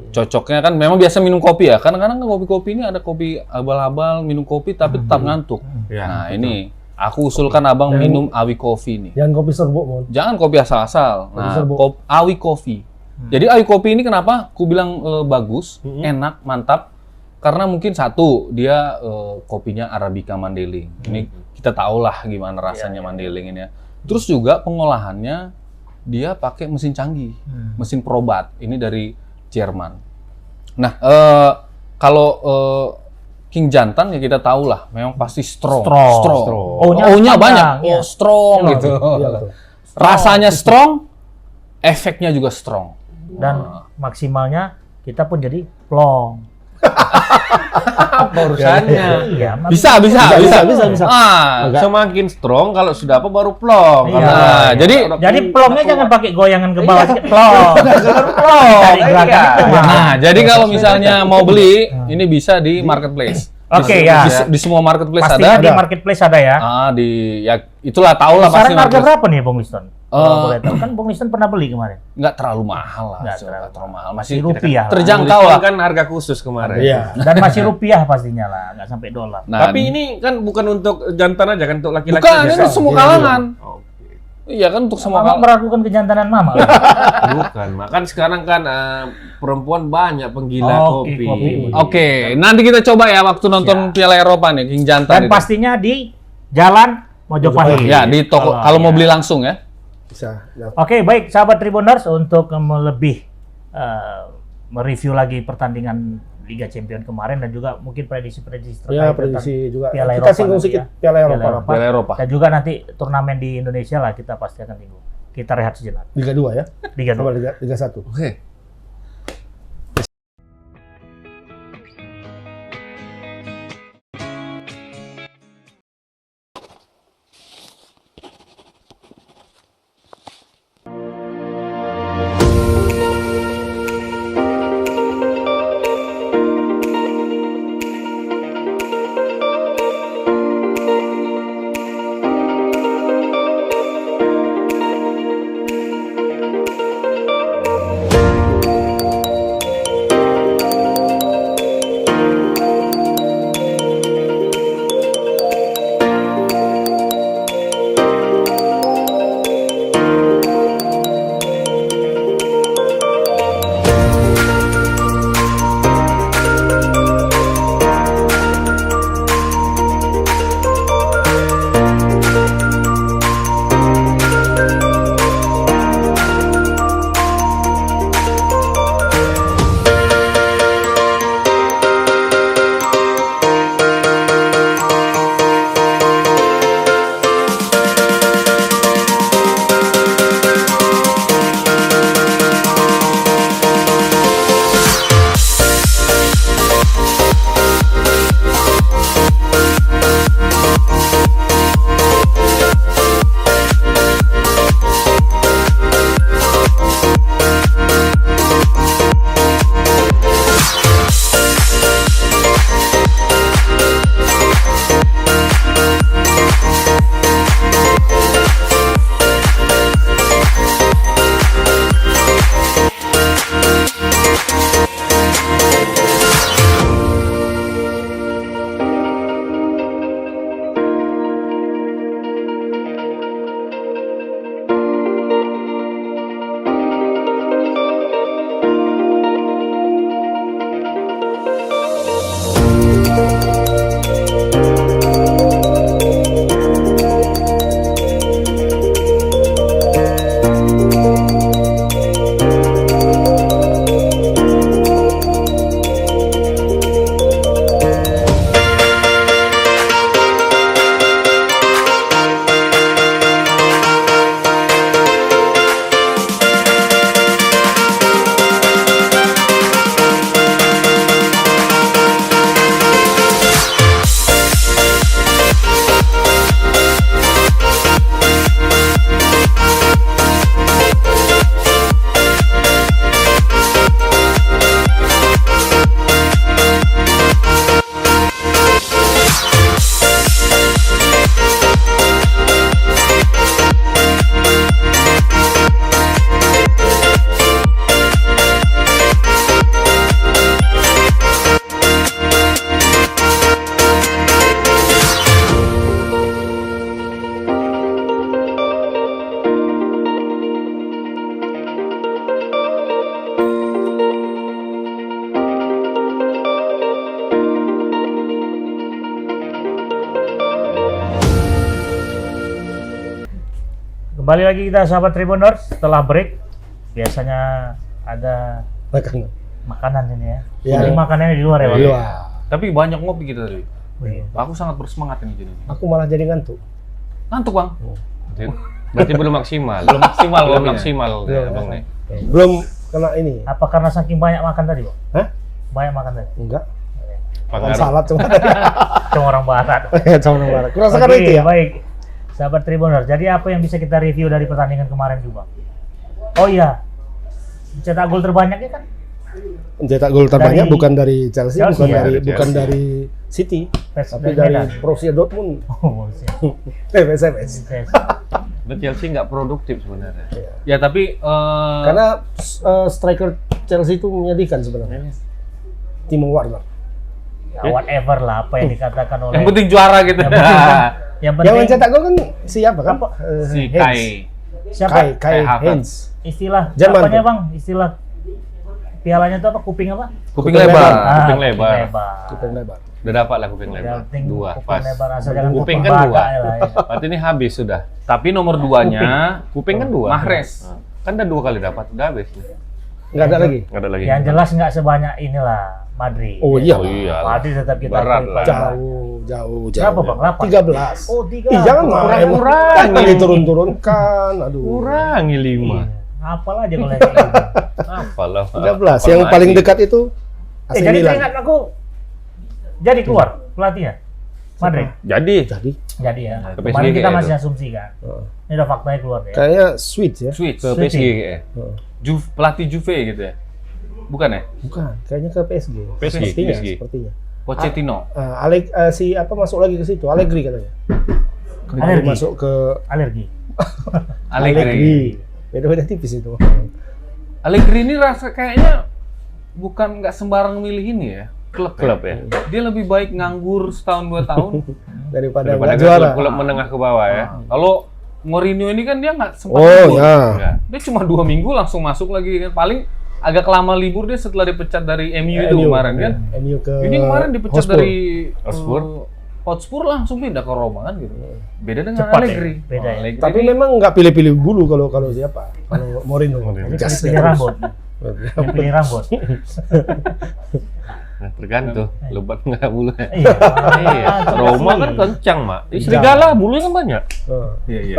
cocoknya kan memang biasa minum kopi ya. Kadang-kadang kopi-kopi ini ada kopi abal-abal, minum kopi tapi tetap ngantuk.
Ya,
Nah, ini aku usulkan Abang minum Awi Coffee nih.
jangan kopi serbuk, Mon.
Jangan kopi asal-asal. Nah,
serbuk.
Awi Coffee. Jadi Awi Coffee ini kenapa? Aku bilang bagus, enak, mantap. Karena mungkin satu dia kopinya Arabica Mandailing. Ini kita tahu lah gimana rasanya Mandailing ini ya. Terus juga pengolahannya dia pakai mesin canggih, mesin Probat. Ini dari Jerman. Nah, kalau King Jantan ya kita tahu lah, memang pasti strong. O-nya banyak.
Iya.
Oh, strong
Iya,
gitu.
Iya, betul.
Rasanya strong, efeknya juga strong.
Dan maksimalnya kita pun jadi plong.
Apa urusannya?
Iya,
Bisa. Ah,
Semakin strong kalau sudah apa baru plong.
Iya.
nah,
jadi plongnya jangan pakai goyangan ke bawah, plong.
plong.
Cari gerakan itu mah.
nah, jadi kalau misalnya mau beli, ini bisa di marketplace.
Oke,
Di-
ya.
Di semua marketplace
Pastinya
ada.
di marketplace ada ya.
Ya itulah tahu lah pasti
Saran harga
marketplace.
berapa nih Bung Liston? Kalau boleh tahu. Kan Bung Liston pernah beli kemarin.
Nggak terlalu mahal lah.
Nggak
Nggak terlalu mahal.
Masih
Masih
rupiah lah.
terjangkau lah.
Kan harga khusus kemarin.
Iya.
Dan masih rupiah pastinya lah, nggak sampai dolar.
Nah,
Tapi ini kan bukan untuk jantan aja kan, untuk laki-laki
bukan,
aja.
ini semua kalangan.
Oke.
Iya kan untuk semua
Mama
kalangan.
meragukan kejantanan mama.
Bukan, kan sekarang kan perempuan banyak penggila
Oke,
kopi.
kopi.
Oke, nanti kita coba ya waktu nonton Piala Eropa nih, King Jantan
Dan
itu.
pastinya di Jalan Mojopahit.
Ya, di toko kalau mau beli langsung ya.
Bisa. Ya.
Oke, baik sahabat Tribuners, untuk lebih mereview lagi pertandingan Liga Champions kemarin dan juga mungkin prediksi-prediksi
Ya,
terkait
prediksi juga.
Piala
Kita
Eropa
singgung
nanti
sedikit
ya.
Piala
Piala
Eropa.
Piala Eropa.
Dan juga nanti turnamen di Indonesia lah kita pasti akan tunggu. Kita rehat sejenak.
Liga 2 ya?
Liga
Sama
2.
Liga 1.
Oke.
Kembali lagi kita sahabat Tribuners setelah break. Biasanya ada makanan ini ya.
Ya.
Jadi makanannya di luar ya, Pak?
Iya.
Tapi banyak ngopi kita tadi.
Oh, iya.
Aku sangat bersemangat ini jadi.
Aku malah jadi ngantuk.
Ngantuk, Bang.
Berarti belum maksimal.
Belum maksimal
Belum
kopinya.
maksimal
Belum.
ya, Bang nih.
Belum kena ini.
Apa karena saking banyak makan tadi, Pak?
Hah?
Banyak makan tadi.
Enggak. Makan
Pengaruh.
salad cuma.
Cuma orang barat.
Sama orang barat. Kurasakan
Oke,
itu ya.
baik. Sahabat Tribuners, jadi apa yang bisa kita review dari pertandingan kemarin juga? Oh iya, cetak gol terbanyaknya kan?
Mencetak gol terbanyak
Dari
bukan dari Chelsea,
Chelsea,
bukan
ya,
dari
dari
bukan
Chelsea.
dari City,
PES
tapi dari
Medan.
Borussia Dortmund.
Oh, siap.
PSMS.
Yes.
Dan Chelsea nggak produktif sebenarnya.
Ya tapi
Karena striker Chelsea itu menyedihkan sebenarnya. Timo Werner.
Ya, whatever lah apa yang dikatakan oleh.
yang penting juara gitu.
Yang penting- yang penting
Yang mencetak gol kan siapa kan?
Apa?
Si
Heinz.
Kai.
siapa?
Kai
Kai Havertz.
Heinz.
Istilah
Jerman
apanya
tuh.
Bang? Istilah pialanya itu apa? Kuping apa?
Kuping
Kuping
lebar.
lebar.
Kuping lebar.
Kuping lebar.
Udah dapat lah kuping
Yang
lebar.
penting
Dua,
kuping
pas.
lebar asal jangan
Kuping
kuping
kan dua.
badak lah ya.
Berarti ini habis sudah.
Tapi nomor 2-nya
Kuping kan dua.
Mahrez.
Kan udah 2 kali dapat, udah habis.
Enggak ada lagi.
Nggak ada lagi.
Yang jelas nggak sebanyak inilah Madrid.
Oh iya.
Oh iya.
Madrid tetap kita
Berat
akui,
lah.
Pak.
Jauh.
Berapa Bang? 8?
13.
Oh, 3.
Ih, jangan
Kurang-kurang.
Kan diturun-turunkan. Aduh.
Kurangi 5.
Hafal aja kalau yang kayak gitu.
Apalah.
13. Yang paling dekat itu AC
Jadi
Milan.
teringat aku jadi keluar pelatihnya Madrid.
Jadi
Jadi ya.
Ke
Kemarin
PSG
kita
itu.
masih asumsi kan.
Heeh.
Ini udah faktanya keluar ya.
Kayaknya switch ya.
Switch
ke
Switching.
PSG kayaknya.
Heeh.
Pelatih Juve gitu ya? Bukan ya?
Bukan, kayaknya ke PSG.
PSG.
Sepertinya.
Pochettino.
Si apa masuk lagi ke situ? Allegri katanya.
Allegri.
Masuk ke
Alergi.
Allegri.
Beda-beda tipis itu.
Allegri ini rasa kayaknya bukan nggak sembarang milih ini ya. Klub
ya.
Dia lebih baik nganggur setahun 2 tahun
Daripada
Daripada
nggak juara.
klub menengah ke bawah ya.
Kalau Mourinho ini kan dia nggak sempat
Oh
libur.
ya.
Ya.
Dia cuma 2 minggu langsung masuk lagi kan. Paling agak lama libur dia setelah dipecat dari MU itu kemarin kan.
MU ke
Ini kemarin dipecat
Hotspur.
dari
Hotspur.
Hotspur langsung pindah ke Roma kan gitu. Beda dengan
Cepat ya,
Allegri.
beda ya.
Allegri
Tapi
ini
memang nggak pilih-pilih bulu kalau siapa. Kalau Mourinho.
Jadi
Jas
pilih
ya.
rambut. Yang pilih rambut.
Nah, tergantung lebat nggak bulu.
Iya.
Iya. Roma kan kencang, Mak. Di serigala bulunya kan banyak.
Heeh.
Iya, iya.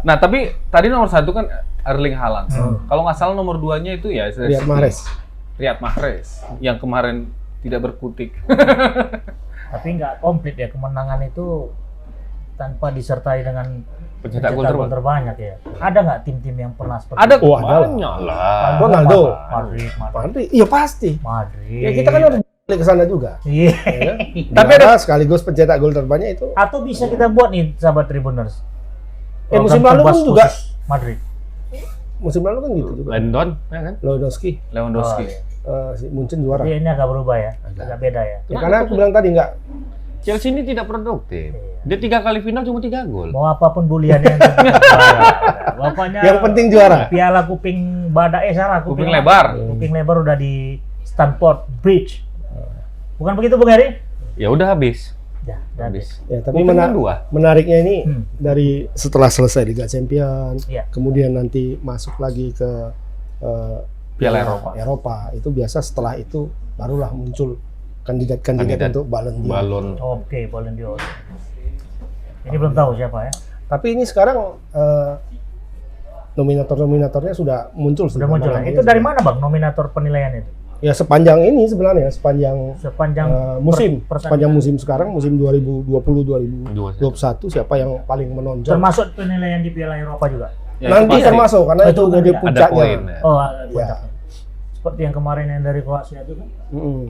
Nah, tapi tadi nomor 1 kan Erling Haaland. Kalau nggak salah nomor 2-nya itu ya
Riyad Mahrez.
Riyad Mahrez yang kemarin tidak berkutik.
Tapi nggak komplit ya kemenangan itu tanpa disertai dengan
Pencetak gol terbanyak.
terbanyak ya. Ada nggak tim-tim yang pernah seperti
Ada
Oh, ada lah.
Banyak lah.
Ronaldo.
Madrid.
Madrid. Iya pasti.
Madrid.
Ya kita kan harus balik ke sana juga.
Iya.
Ya.
Tapi
Juara sekaligus pencetak gol terbanyak itu.
Atau bisa kita buat nih sahabat Tribuners.
Musim
Program
lalu kan
tebas
juga.
khusus Madrid.
Musim lalu kan gitu juga.
London, ya kan?
Lewandowski,
Lewandowski.
si Munchen juara.
Jadi ini agak berubah ya. Agak beda ya.
Ya, karena aku bilang tadi nggak.
Chelsea ini tidak produktif. Dia 3 kali final cuma 3 gol.
Mau apapun buliannya yang penting juara. Bapaknya
Yang penting juara.
piala kuping badak salah
Kuping lebar.
Kuping lebar udah di Stamford Bridge. Bukan begitu Bung Heri?
Ya udah habis.
Ya, udah habis.
Habis.
Ya, tapi
Mungkin kan 2.
menariknya ini
Hmm.
dari setelah selesai Liga Champions,
Iya.
kemudian nanti masuk lagi ke
Piala
Eropa. Itu biasa setelah itu barulah muncul kandidat untuk Ballon d'Or.
Balon.
Oke, Ballon d'Or. Ini belum tahu siapa ya.
Tapi ini sekarang nominator-nominatornya sudah muncul.
Sudah muncul. Ya? Itu dari mana Bang nominator penilaian itu?
Ya sepanjang ini sebenarnya, sepanjang
Sepanjang
musim,
pertandingan.
sepanjang musim sekarang, musim 2020-2021 siapa yang paling menonjol?
Termasuk penilaian di Piala Eropa juga.
Ya,
Nanti
itu pasti.
termasuk karena
Oh,
itu
itu
jadi
ada
puncaknya.
poin. Ya.
Oh,
Ya.
puncaknya. Seperti yang kemarin yang dari Kroasia itu kan.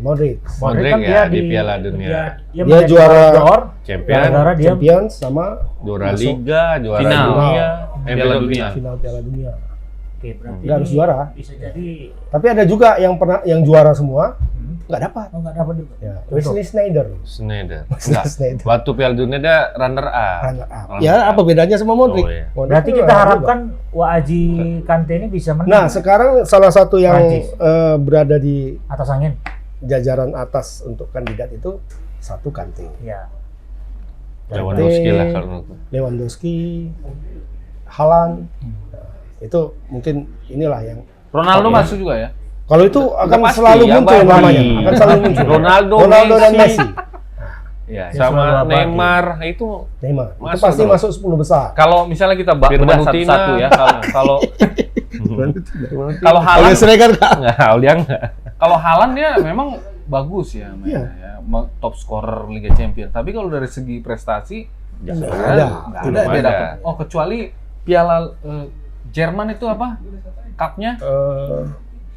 Modric.
Modric ya, di Piala Dunia.
Dia
Dia
menjadi
juara
Ballon d'Or
Champion,
gara-gara dia
Champions sama
juara
masuk
Liga, juara
Final.
dunia,
Piala Dunia.
final Piala Dunia.
Oke, berarti
Nggak harus
ini
juara.
Bisa jadi
Tapi ada juga yang juara semua nggak dapat.
nggak dapat juga.
Ya,
Betul.
Wesley Sneijder.
Sneijder.
Wesley
Enggak.
Sneijder.
Waktu Piala Dunia dia runner up.
Runner up. Ya, apa bedanya sama Modric?
Oh, iya.
Modric
Berarti
itu
kita
runner up
harapkan Waaji Kante ini bisa
juga.
menang
Nah, sekarang salah satu yang
Prancis.
berada di
atas angin.
jajaran atas untuk kandidat itu satu Kante.
Ya.
Lewandowski lah kalau menurutku.
Lewandowski, Haaland. Nah, itu mungkin inilah yang
Ronaldo masuk juga ya.
kalau itu akan
pasti,
selalu
ya,
muncul
pasti.
namanya, akan selalu muncul.
Ronaldo,
dan
Messi.
Messi.
Ya,
Dia selalu
sama
abadi.
Neymar itu
Neymar. Itu
Masuk
pasti
terus.
masuk 10 besar.
Kalau misalnya kita
Firman
bedah
Utina.
satu-satu ya, kalau kalau
Kalau
Haaland
Sregar nggak?
enggak, dia enggak.
kalau Haaland ya memang bagus ya mainnya
Iya.
ya. Top scorer Liga Champions. Tapi kalau dari segi prestasi
Nggak
Jangan.
ada.
nggak
Tidak
dia
ada.
dapat. Oh, kecuali Piala Jerman itu apa? Cupnya?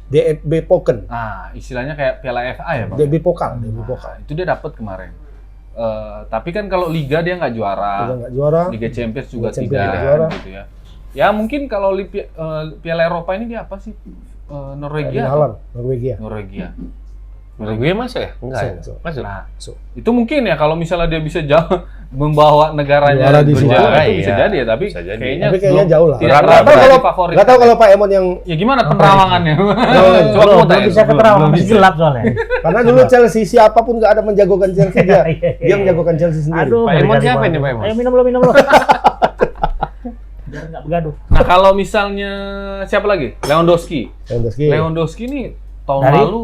DFB Pokal.
Ah, istilahnya kayak Piala FA ya, Bang?
DFB Pokal, DFB Pokal.
Nah, itu dia dapat kemarin. Tapi kan kalau Liga dia nggak juara.
Udah nggak juara.
Liga Champions juga
Liga Champions
tidak
nggak juara.
gitu ya. Ya mungkin kalau Piala Eropa ini dia apa sih? Norwegia.
Erling Haaland, Norwegia.
Norwegia.
Gue masuk ya? Enggak. ya?
Masuk.
Masuk.
Nah,
So,
itu mungkin ya kalau misalnya dia bisa jauh membawa negaranya
Juara di situ.
berjuara itu
Iya,
bisa jadi ya, tapi
bisa jadi.
kayaknya
tapi kayaknya
belum-
jauh lah.
Tidak
Nggak
Nggak tahu
berarti
kalau
favorit.
nggak tahu kalau Pak Emon yang
Ya gimana penerawangannya?
Belum,
mau
belum
tanya.
bisa keterawang,
Belum
masih
bisa.
gelap soalnya.
karena dulu Chelsea siapapun nggak ada menjagokan Chelsea dia. Dia menjagokan Chelsea sendiri.
Aduh,
Pak Emon
dari
siapa
mana?
ini, Pak Emon?
Ayo minum lo, minum lo. Biar nggak bergaduh.
Nah, kalau misalnya siapa lagi? Lewandowski.
Lewandowski.
Lewandowski ini tahun
Dari?
lalu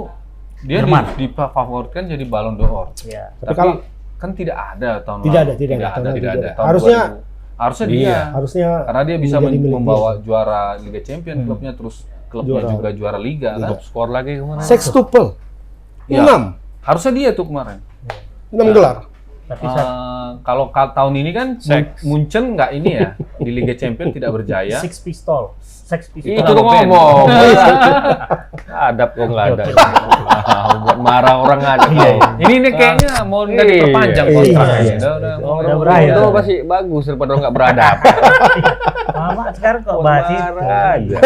Dia
Jerman.
difavoritkan jadi Ballon d'Or.
Ya.
Tapi
Tapi
kalau
kan tidak ada tahun
Tidak
lalu.
ada, tidak ada. Tahun lalu tidak ada.
Tahun
Harusnya-
2000. Harusnya dia.
harusnya
Karena dia bisa
menjadi milik
membawa
dia.
juara Liga Champions klubnya, terus klubnya
Juara.
juga juara Liga kan.
Top skor lagi kemana?
Sextuple.
Iya.
6.
Harusnya dia tuh kemarin.
6 gelar.
Tapi saya
Kalau tahun ini kan Munchen nggak ini ya di Liga Champions tidak berjaya.
Six Pistol.
Itu tuh ngomong. Adab kok nggak ada. Buat marah orang nggak ada.
Ini kayaknya mau nggak diperpanjang
Iya.
kontraknya.
Iya.
Udah berakhir.
Itu pasti bagus daripada orang nggak beradab.
Mama sekarang kok bahas itu.
Marah aja.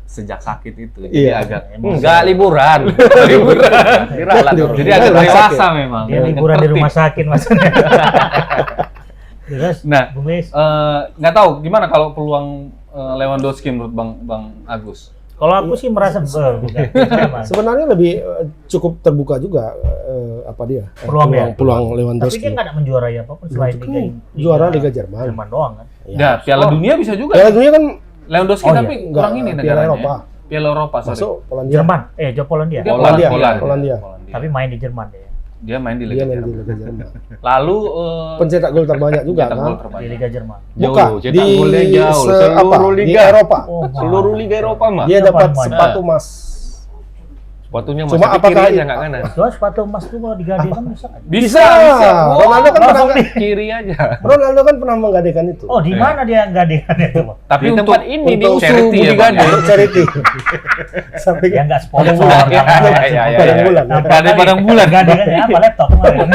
Sejak sakit itu, jadi
Iya.
agak
Enggak liburan. Diralat.
jadi agak dewasa memang.
Dia liburan di rumah sakit maksudnya. Terus,
Nah,
Bung Lis,
nggak tahu gimana kalau peluang Lewandowski menurut Bang Agus.
kalau aku sih merasa bukan.
Sebenarnya lebih cukup terbuka juga apa dia?
Peluang ya?
peluang
Tapi
Lewandowski.
dia nggak ada menjuarai apapun selain
Juara Liga Jerman.
Jerman doang kan.
Ya, Piala Dunia bisa juga.
Piala Dunia kan
Lewandowski
Oh, iya.
tapi
Enggak,
kurang ini
Piala
negaranya.
Eropa.
Piala Eropa, sorry.
masuk Polandia.
Jerman, Polandia.
Dia
Polandia.
Polandia.
Tapi main di Jerman deh.
Dia main di
Dia
Liga
main di
Jerman.
Liga Jerman.
Lalu
Pencetak gol terbanyak juga
pencetak gol
kan?
Di
terbanyak.
Liga Jerman.
Bukan
Jauh, cetak
di
golnya jauh. Seluruh
di
liga.
Eropa.
Oh,
Seluruh Liga Eropa mah.
Dia dapat
Jerman.
sepatu emas.
Sepatunya
Cuma
masih
apakah
kiri aja nggak kanan.
Terus sepatu emas tuh kalau digadekan bisa kan?
Bisa. Wow.
Ronaldo kan pernah
Kiri aja.
Ronaldo kan pernah menggadaikan itu.
Oh, di mana dia gadekan itu, Bang?
Tapi
Di
untuk
tempat ini di
untuk
charity ya, Bang, ya?
Untuk charity. Sampai
Ya nggak sponsor.
bulan.
nggak apa-apa.
Ya, ya,
Padang
ya.
bulan.
Gade padang bulan.
Gadekan ya apa laptop kemarin.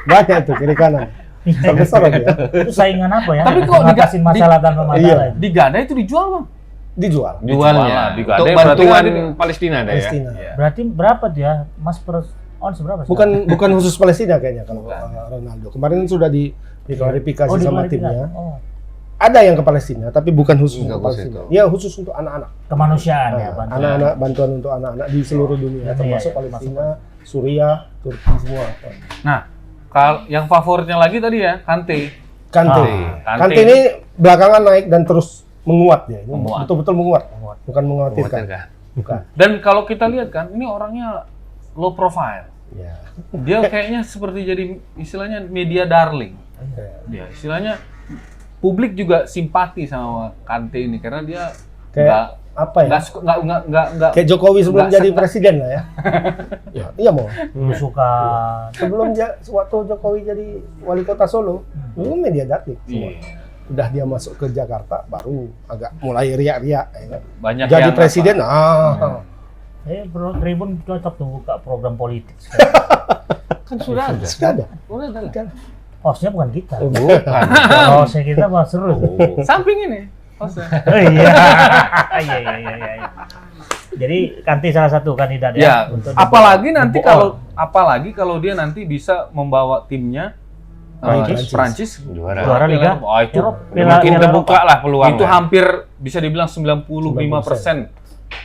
Banyak tuh kiri kanan. Besar lagi ya.
Itu saingan apa ya?
Tapi kok
ngatasin masalah tanpa masalah
Iya.
itu.
Di Gada itu dijual, Bang.
Dijual.
Jualnya.
Di
Untuk
Gade
bantuan
berarti
Palestina ada ya.
Palestina.
Berarti berapa tuh ya? Mas per ons berapa?
Bukan khusus Palestina kayaknya kalau Ronaldo. Kemarin sudah diklarifikasi
Oh,
sama
diklarifikasi.
timnya.
Oh,
Ada yang ke Palestina, tapi bukan khusus
Nggak
untuk
khusus
Palestina.
itu.
Dia khusus untuk anak-anak.
kemanusiaan ya, Bang.
Anak-anak, bantuan untuk anak-anak di seluruh dunia,
Iya,
termasuk
iya,
Palestina, Suriah, Turki semua.
Nah, yang favoritnya lagi tadi ya, Kante.
Kante.
Kante.
Kante ini belakangan naik dan terus menguat dia. Ini
Menguat.
betul-betul menguat. Bukan mengkhawatirkan.
Khawatir kan?
Bukan.
Dan kalau kita lihat kan, ini orangnya low profile.
Ya.
Dia kayaknya seperti jadi istilahnya media darling. Ya, istilahnya publik juga simpati sama Kante ini karena dia
Kayak apa ya?
nggak
Kayak Jokowi sebelum
nggak
jadi
senang.
presiden lah ya. Iya mau.
Belusukan.
Sebelum waktu Jokowi jadi wali kota Solo, dulu media darling semua.
Iya.
Udah dia masuk ke Jakarta, baru agak mulai riak-riak. Ya kan?
banyak
Jadi
yang
presiden,
apa,
Bro Tribun cocok tuh buka program politik.
Kan sudah ada.
sudah ada.
Sudah ada lah.
Hostnya bukan kita.
Bukan.
Hostnya kita mah seru.
samping ini. hostnya.
Oh, iya. Iya. Jadi Kante salah satu kandidat
Ya,
untuk
apalagi nanti
dibawa.
kalau dia nanti bisa membawa timnya Prancis
Juara Liga
Wah, itu
Eropa.
Mungkin
Piala
terbuka lah peluang.
itu hampir bisa dibilang 95%.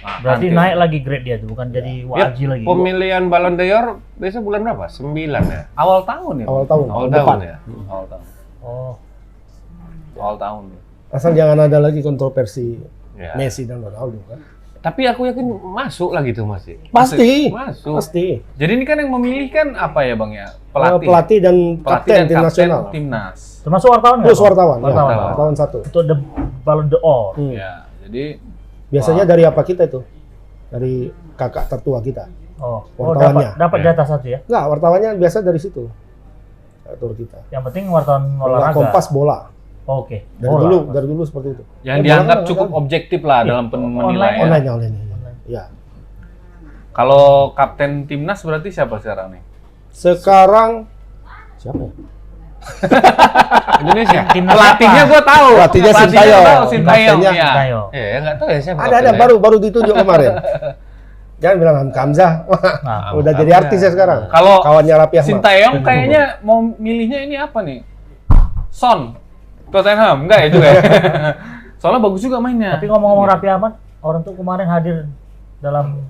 Nah,
Berarti
nanti.
naik lagi grade dia tuh, bukan jadi
Ya,
waji lagi.
pemilihan Ballon d'Or biasa bulan berapa? 9 ya?
awal tahun ya.
Awal tahun.
Awal
depan.
tahun ya?
Awal tahun.
Oh,
Awal tahun.
Asal jangan ada lagi kontroversi
Ya.
Messi dan Ronaldo kan.
Tapi aku yakin masuk lagi tuh masih.
Pasti.
Masuk.
Pasti.
Jadi ini kan yang memilih kan apa ya Bang ya? Pelatih.
Pelatih dan
Pelatih
kapten
dan
tim nasional.
timnas.
termasuk wartawan nggak?
Terus wartawan. Ya,
Wartawan.
wartawan satu.
Untuk the Ballon d'Or.
Ya, jadi
Biasanya dari apa kita itu? Dari kakak tertua kita.
Oh,
Wartawannya.
dapat
Ya.
jatah satu ya.
Enggak, wartawannya biasa dari situ. Atur kita.
Yang penting wartawan
Kalau
olahraga.
Kompas bola.
Oh, oke.
Dari
Bola.
dulu seperti itu.
yang
bola
dianggap
kan
cukup
online.
objektif lah
Iya.
dalam penilaian.
Online. Ya.
Kalau kapten timnas berarti siapa sekarang nih?
Sekarang siapa ya?
Indonesia.
Timnas
Pelatihnya
apa?
gua tahu.
Pelatihnya
gua
Sintayong.
tahu, Sintayong.
Kaptennya
Iya.
Ayo.
Ya, nggak tahu ya siapa.
Ada
kaptennya.
baru ditunjuk kemarin. Jangan bilang Hamzah.
Nah,
Udah jadi
Hamzah.
artis ya sekarang.
Kalau
Kawannya Raffi Ahmad.
Sintayong kayaknya mau milihnya ini apa nih? Son. Tottenham enggak ya juga ya? Soalnya bagus juga mainnya.
tapi ngomong-ngomong Raffi Ahmad, orang tuh kemarin hadir dalam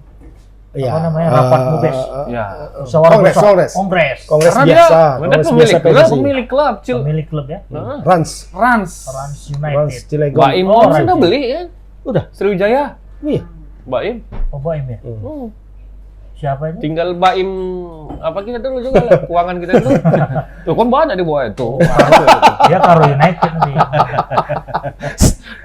Iya.
apa namanya, rapat Mubes.
Ya.
musyawarah
Kongres,
besar.
kongres.
Kongres.
Kongres
Karena
biasa.
dia
Kongres
pemilik
biasa
klub,
PSSI.
Pemilik klub,
Pemilik klub ya.
Rans.
Rans.
Rans
Rans
United.
Cilegon.
Baim
Oh,
kan udah
Rans.
beli kan?
Udah.
Sriwijaya.
Iya.
Baim.
Oh, Boim ya. Siapa ini?
Tinggal Baim apa kita dulu juga lah, keuangan kita dulu. Tuh kan banyak di bawah itu.
Dia Karo United nanti.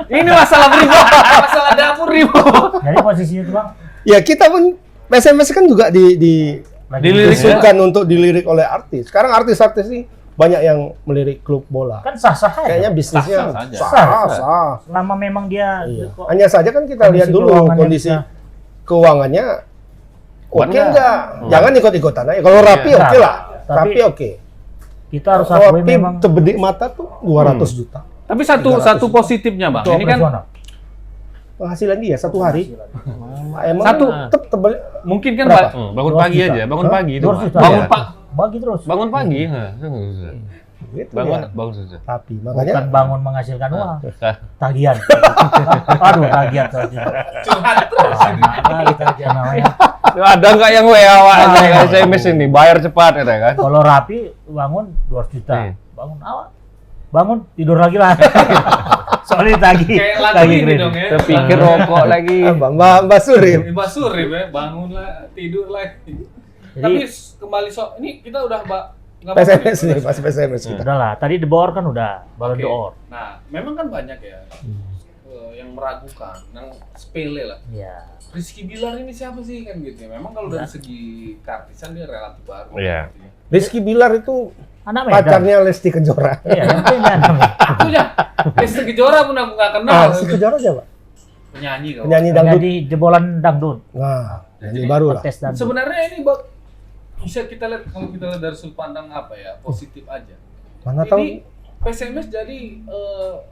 Ini masalah pribadi, masalah dapur pribadi.
Jadi posisinya tuh Bang,
Ya kita pun PSMS kan juga
lagi
Dilirik
disukan untuk dilirik oleh artis. Sekarang artis-artis ini banyak yang melirik klub bola.
kan sah-sah aja.
Kayaknya bisnisnya
Sah-sah saja.
sah.
Selama memang dia
Iya.
kok-
Hanya saja kan kita
kondisi
lihat dulu
keuangannya
kondisi
bisa-
keuangannya oke
Enggak.
enggak. Jangan ikut-ikutan aja. Kalau Rapi
Iya.
oke lah.
Tapi
Rapi oke.
kita harus
Kalau
akui
Rapi
memang
terbedik mata tuh 200 juta.
Tapi satu positifnya Bang,
itu
ini kan
operasional.
Penghasilan dia satu hari. Emang
Satu.
tetap tebel.
mungkin kan
Berapa?
Bangun
200
pagi
juta.
aja, bangun
Hah?
pagi itu.
200 juta.
Bangun
Iya.
pak,
Bagi terus.
bangun pagi.
Gitu
Bangun,
dia.
bangun saja.
Rapi.
Bukan
Makanya
bangun menghasilkan uang,
Nah,
tagihan. Aduh, tagihan saja. Kali tagihan namanya.
ada nggak yang WA SMS ini bayar cepat ya kan?
Kalau Rapi bangun 200 juta.
Iya.
Bangun awal. Bangun tidur lagi lah. Soalnya tagih.
kayak lagu
Tagih
ini
kredit.
dong ya.
Terpikir rokok lagi.
Mbak Surip.
Mbak Surip ya, bangunlah, tidur lagi.
Jadi-
Tapi kembali ini kita udah nggak
PSMS nih, masih PSMS kita.
Udah lah, tadi The Ball kan udah, Ballon
Oke.
d'Or.
Nah, memang kan banyak ya yang meragukan, yang sepele lah.
Iya.
Rizky Bilar ini siapa sih kan gitu ya? Memang kalau dari segi kartisan dia relatif baru.
Iya.
Gitu ya.
Rizky Bilar itu
Anak Medan.
pacarnya Lesti Kejora.
Iya, yang punya anak Medan.
Aku ya, Lesti Kejora pun aku nggak kenal.
Lesti Kejora siapa?
Penyanyi kau.
Penyanyi dangdut.
Jadi jebolan dangdut.
Nah, jadi baru lah.
Tes dangdut.
Sebenarnya ini bisa kita lihat kalau kita lihat dari sudut pandang apa ya, positif aja.
Mana
Ini
tahu
PSMS jadi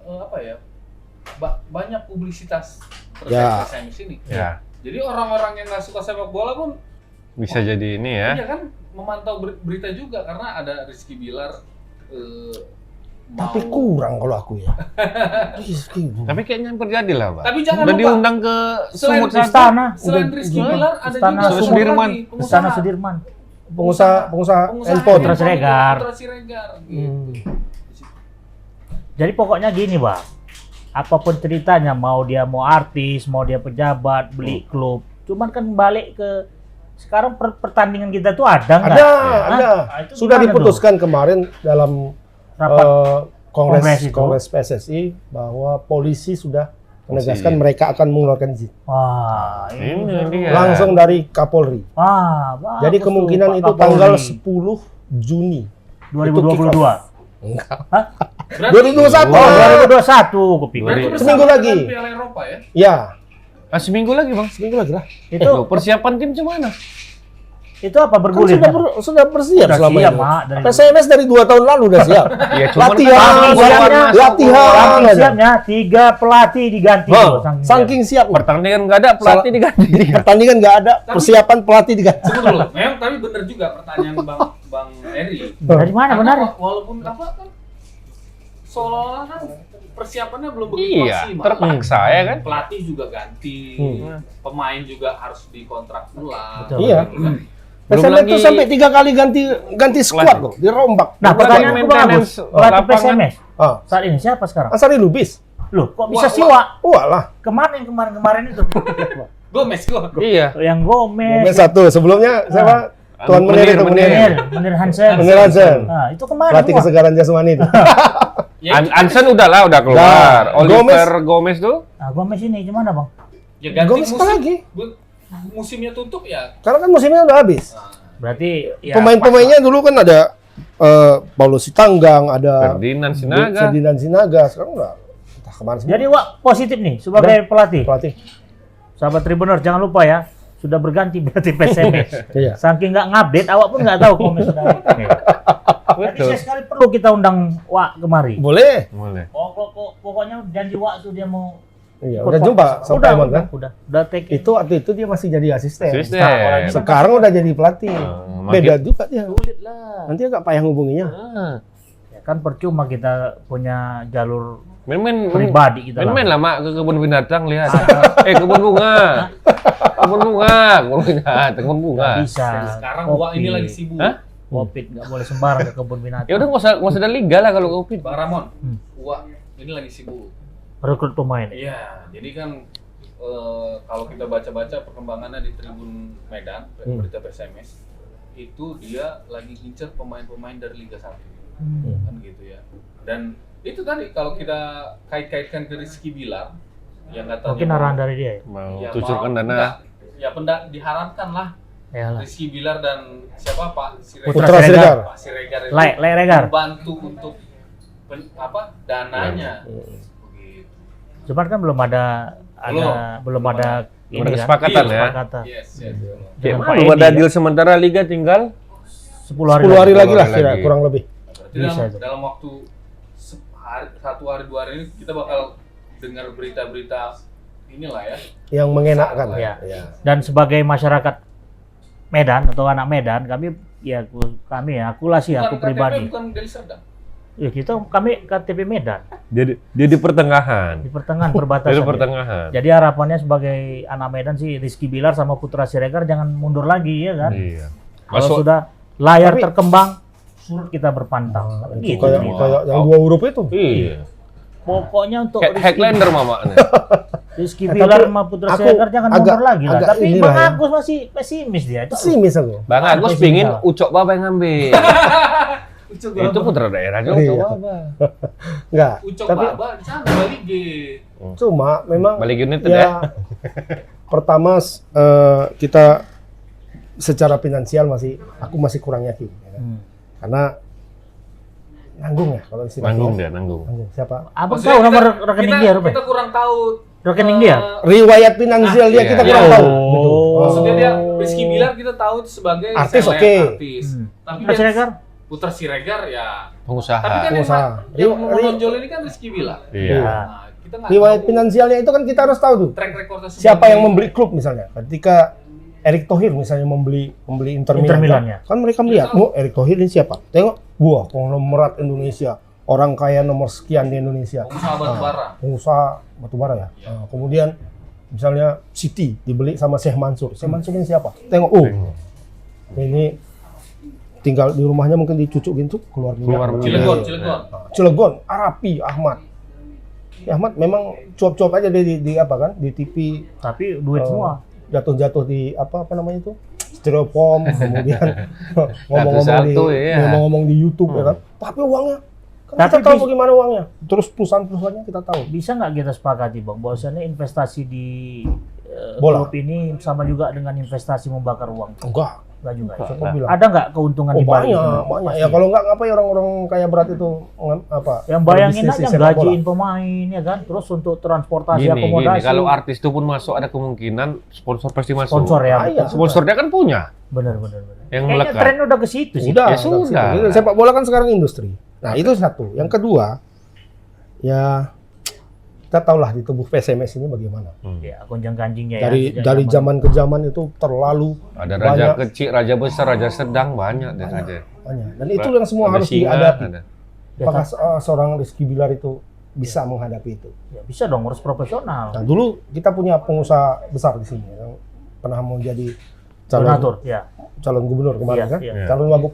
apa ya? Banyak publisitas terkait
Ya.
PSMS ini.
Ya,
Jadi orang-orang yang nggak suka sepak bola pun
bisa jadi ini ya.
iya kan memantau berita juga karena ada Rizky Bilar
tapi
mau-
kurang kalau aku ya. Rizky.
Tapi kayaknya terjadi lah, Pak.
Tapi jangan
Udah
lupa,
diundang ke
selain
Sumut satu.
Istana.
selain
Udah-
Rizky
udah-
Bilar ada
Istana
juga
Sudirman.
lagi,
Istana Sudirman.
Pengusaha handphone.
Putra Siregar.
Putra Siregar, gitu.
Jadi pokoknya gini, Bang. Apapun ceritanya, mau dia mau artis, mau dia pejabat, beli klub. Cuman kan balik ke sekarang pertandingan kita tuh ada nggak?
Ada,
Hah?
ada.
Ah, itu
Sudah
gimana
diputuskan kemarin dalam
Rapat
Kongres
itu.
Kongres PSSI bahwa polisi sudah menegaskan
Polisi.
mereka akan mengeluarkan izin
Wah,
Ini dia.
langsung dari Kapolri.
Wah, bagus
Jadi
tuh,
kemungkinan
Pak
itu
Kapolri.
tanggal 10 Juni
2022.
Enggak.
Hah?
2021.
Oh, 2021 kupikir.
Berarti
Seminggu
bersama
lagi.
dengan Piala Eropa ya?
Ya,
Seminggu lagi, Bang.
seminggu lagi lah.
Itu
Persiapan tim cemana?
itu apa
Kan
bergulir?
sudah bersiap
Sudah
selama
siap,
ini.
Mak, dari
PSMS dari 2 tahun lalu udah siap.
Ya,
Latihan, latihan
Saking
aja.
siapnya 3 pelatih diganti.
Bang,
loh,
saking siap.
pertandingan nggak ada, pelatih diganti.
Pertandingan nggak ada, persiapan pelatih diganti.
Tunggu dulu. Memang tapi benar juga pertanyaan Bang Eri.
Dari mana
Karena
benar?
walaupun apa kan seolah-olah kan persiapannya belum begitu
Iya,
maksimal.
terpaksa ya kan.
Pelatih juga ganti, pemain juga harus dikontrak ulang.
Betul.
Iya.
Gitu kan.
Belum
PSMS itu
lagi-
sampai 3 kali ganti squad
Pelatih.
loh, dirombak.
Nah,
Bukan
pertanyaan aku
maintenance
bagus. Pelatih
lapangan.
PSMS
Ah,
saat ini siapa sekarang?
Ansari Lubis.
Loh, kok bisa
Wah,
siwa?
Wah lah.
Kemana yang kemarin itu?
Gomez.
Iya.
Yang Gomez,
Gomez satu. Sebelumnya siapa? Tuan Menir itu
Menir.
Menir Hansen.
Menir Hansen.
Nah, itu kemana
Pelatih
semua?
kesegaran jasmani itu.
Ya,
Ansen udah keluar.
Nah,
Oliver Gomez tuh
Nah, Gomez ini gimana, Bang?
ya ganti
Gomez apa lagi?
Musimnya tutup ya.
Karena kan musimnya udah habis.
Nah,
Berarti ya
Pemain-pemainnya dulu kan ada Paulus Sitanggang, ada
Ferdinand Sinaga.
Ferdinand Sinaga. Sekarang udah entah kemana semua.
Jadi Wak positif nih sebagai pelatih.
Pelatih.
Sahabat Tribuners jangan lupa ya, sudah berganti berarti PSMS.
Iya.
Saking nggak ngupdate, awak pun nggak tahu Gomez sudah. Jadi saya sekali perlu kita undang Wak kemari.
Boleh.
Boleh.
Pokoknya janji Wak tuh dia mau
Iya,
ikut
udah jumpa
podcast.
sama
Udah,
Paimon kan?
Udah take it.
Itu waktu itu dia masih jadi asisten.
Asisten.
Sekarang udah jadi pelatih. Beda juga dia.
Sulit lah.
Nanti agak payah hubunginya.
Ya kan percuma kita punya jalur
Main-main
pribadi kita.
main lah, Mak, ke kebun binatang lihat. Kebun bunga. Kebun bunga.
Nggak bisa.
dan sekarang
Covid.
Wak ini lagi sibuk.
Hah?
Covid nggak boleh sembarang ke kebun binatang.
Ya udah nggak usah ada liga lah kalau Covid.
Bang Ramon,
Hmm.
Wak ini lagi sibuk.
Rekrut pemain.
Iya, jadi kan kalau kita baca-baca perkembangannya di Tribun Medan, berita PSMS, itu dia lagi ngincer pemain-pemain dari Liga 1. Kan gitu ya. Dan itu tadi kalau kita kait-kaitkan ke Rizky Bilar, yang katanya
Mungkin arahan dari dia ya.
Mau
ya,
cucurkan
mau-
dana.
enggak, ya diharapkan lah
Yalah.
Rizky Bilar dan siapa Pak
Putra Siregar.
Pak Siregar itu
Le Regar.
membantu untuk dananya. Begitu.
Cuman kan belum ada belum ada
Belum ada kesepakatan ya.
kesepakatan.
Yes.
Dengan Pak
Belum
Edi
ada
ya.
deal sementara Liga tinggal
10 hari
10 hari lagi lah,
10 hari
kira
lagi.
kurang lebih.
Berarti
Bisa itu.
dalam waktu satu hari 2 hari ini kita bakal dengar berita-berita inilah ya.
Yang mengenakan.
Ya.
Ya.
Dan sebagai masyarakat Medan atau anak Medan, akulah sih, aku
Bukan
pribadi.
KTP, bukan Deli Serdang.
Ya kami KTP Medan
dia di pertengahan.
di pertengahan
Dia
perbatasan.
di
ya.
pertengahan.
Jadi harapannya sebagai anak Medan sih Rizky Bilar sama Putra Siregar jangan mundur lagi ya kan.
Iya.
Kalau
Masuk
sudah layar
Tapi-
terkembang, surut kita berpantang. Gitu.
Kayak yang 2 huruf itu.
iya.
Pokoknya untuk
Highlander mamanya.
Rizky
Tapi
Bilar sama Putra
aku
Siregar jangan
agak-
mundur lagi lah.
agak
Tapi
inilah
Bang
ya.
Agus masih pesimis dia. Itu
Pesimis aku.
Bang Agus
Apa sih
pingin
salah?
Ucok Baba yang ngambil. Itu putra daerah juga Ucok
Iya.
Baba.
Enggak.
Ucok
Tapi
Baba di sana balik G.
cuma memang
Balik unit ya.
ya pertama kita secara finansial aku masih kurang yakin ya kan? Karena nanggung ya kalau istilahnya.
Nanggung dia, nanggung.
Nanggung. Siapa?
Abang
Maksudnya
tahu nomor
kita-
rekening
kita-
dia, Ruben?
Kita kurang tahu
Rekening dia?
Riwayat finansial dia
iya.
kita kurang
Iya.
tahu.
Oh.
Betul.
Maksudnya dia Rizky Bilar kita tahu itu sebagai
Artis,
seleb,
oke.
artis. Tapi
Putra Siregar?
Putra Siregar ya.
Pengusaha.
Tapi kan
Pengusaha.
yang
Ri-
menonjol ini kan Rizky Bilar.
Iya.
Iya.
Nah, kita nggak
Riwayat
tahu
finansialnya itu kan kita harus tahu tuh.
track recordnya
Siapa yang membeli klub misalnya? Ketika Erick Thohir misalnya membeli Inter Milan,
Inter Milan, ya.
kan mereka melihat, oh Erick Thohir ini siapa? Tengok, wah konglomerat Indonesia, orang kaya nomor sekian di Indonesia,
pengusaha batubara.
pengusaha batubara ya. Nah, kemudian misalnya City dibeli sama Syekh Mansur. Syekh Mansur ini siapa? Tengok, oh ini tinggal di rumahnya mungkin dicucukin tuh keluar minyak.
Cilegon.
Cilegon, Arapi, Ahmad. Ya, Ahmad memang cuap-cuap aja di apa kan di TV.
Tapi duit semua.
Jatuh-jatuh di apa namanya itu styrofoam, kemudian
Satu-satu, iya.
ngomong-ngomong di YouTube ya kan, tapi uangnya kan
Tapi
kita tahu
bis-
bagaimana uangnya, terus perusahaan-perusahaannya kita tahu.
Bisa nggak kita sepakati, Bang, bahwasannya investasi di
Bola.
klub ini sama juga dengan investasi membakar uang?
Enggak,
Enggak juga. ya?
siapa bilang?
Ada nggak keuntungan
Oh
di balik?
banyak ya, kalau enggak ngapain orang-orang kaya berat itu apa?
Yang bayangin
berbisnis di
aja
sepak bola.
gajiin pemain ya kan, terus untuk transportasi
Gini,
akomodasi.
kalau artis itu pun masuk ada kemungkinan sponsor pasti masuk.
sponsor ya.
Ah, iya.
Sponsornya kan punya
Bener.
yang
Kayaknya
melekat.
tren udah ke situ sih.
Udah,
Ya sudah.
situ. Sepak bola kan sekarang industri. Nah, itu satu. Yang kedua, ya kita tahulah di tubuh PSMS ini bagaimana.
Ya, gonjang-ganjingnya
Dari
ya.
dari zaman ke zaman itu terlalu
Ada raja
banyak.
kecil, raja besar, raja sedang banyak deh ada.
Banyak. Dan itu yang semua
Ada
harus
singa,
dihadapi.
ada.
Apakah seorang Rizky Bilar itu bisa menghadapi itu?
Ya, bisa dong, harus profesional.
Nah, dulu kita punya pengusaha besar di sini yang pernah mau jadi
Donatur, ya.
calon gubernur kemarin
Iya,
kan,
iya.
calon wagub.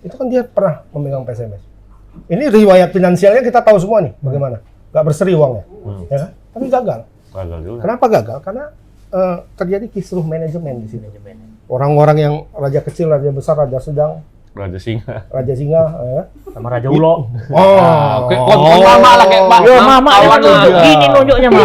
Itu kan dia pernah memegang PSMS. Ini riwayat finansialnya kita tahu semua nih bagaimana. Gak berseri uangnya, ya kan? Tapi gagal.
Gagal juga.
Kenapa gagal? Karena terjadi kisruh manajemen di sini.
Manajemen.
Orang-orang yang raja kecil, raja besar, raja sedang,
Raja singa.
raja singa, ya.
Sama Raja Ulo.
Mama lah kayak Pak.
Yo, mama yang
kawan
nunjuk.
aja.
Gini nunjuknya, Ma.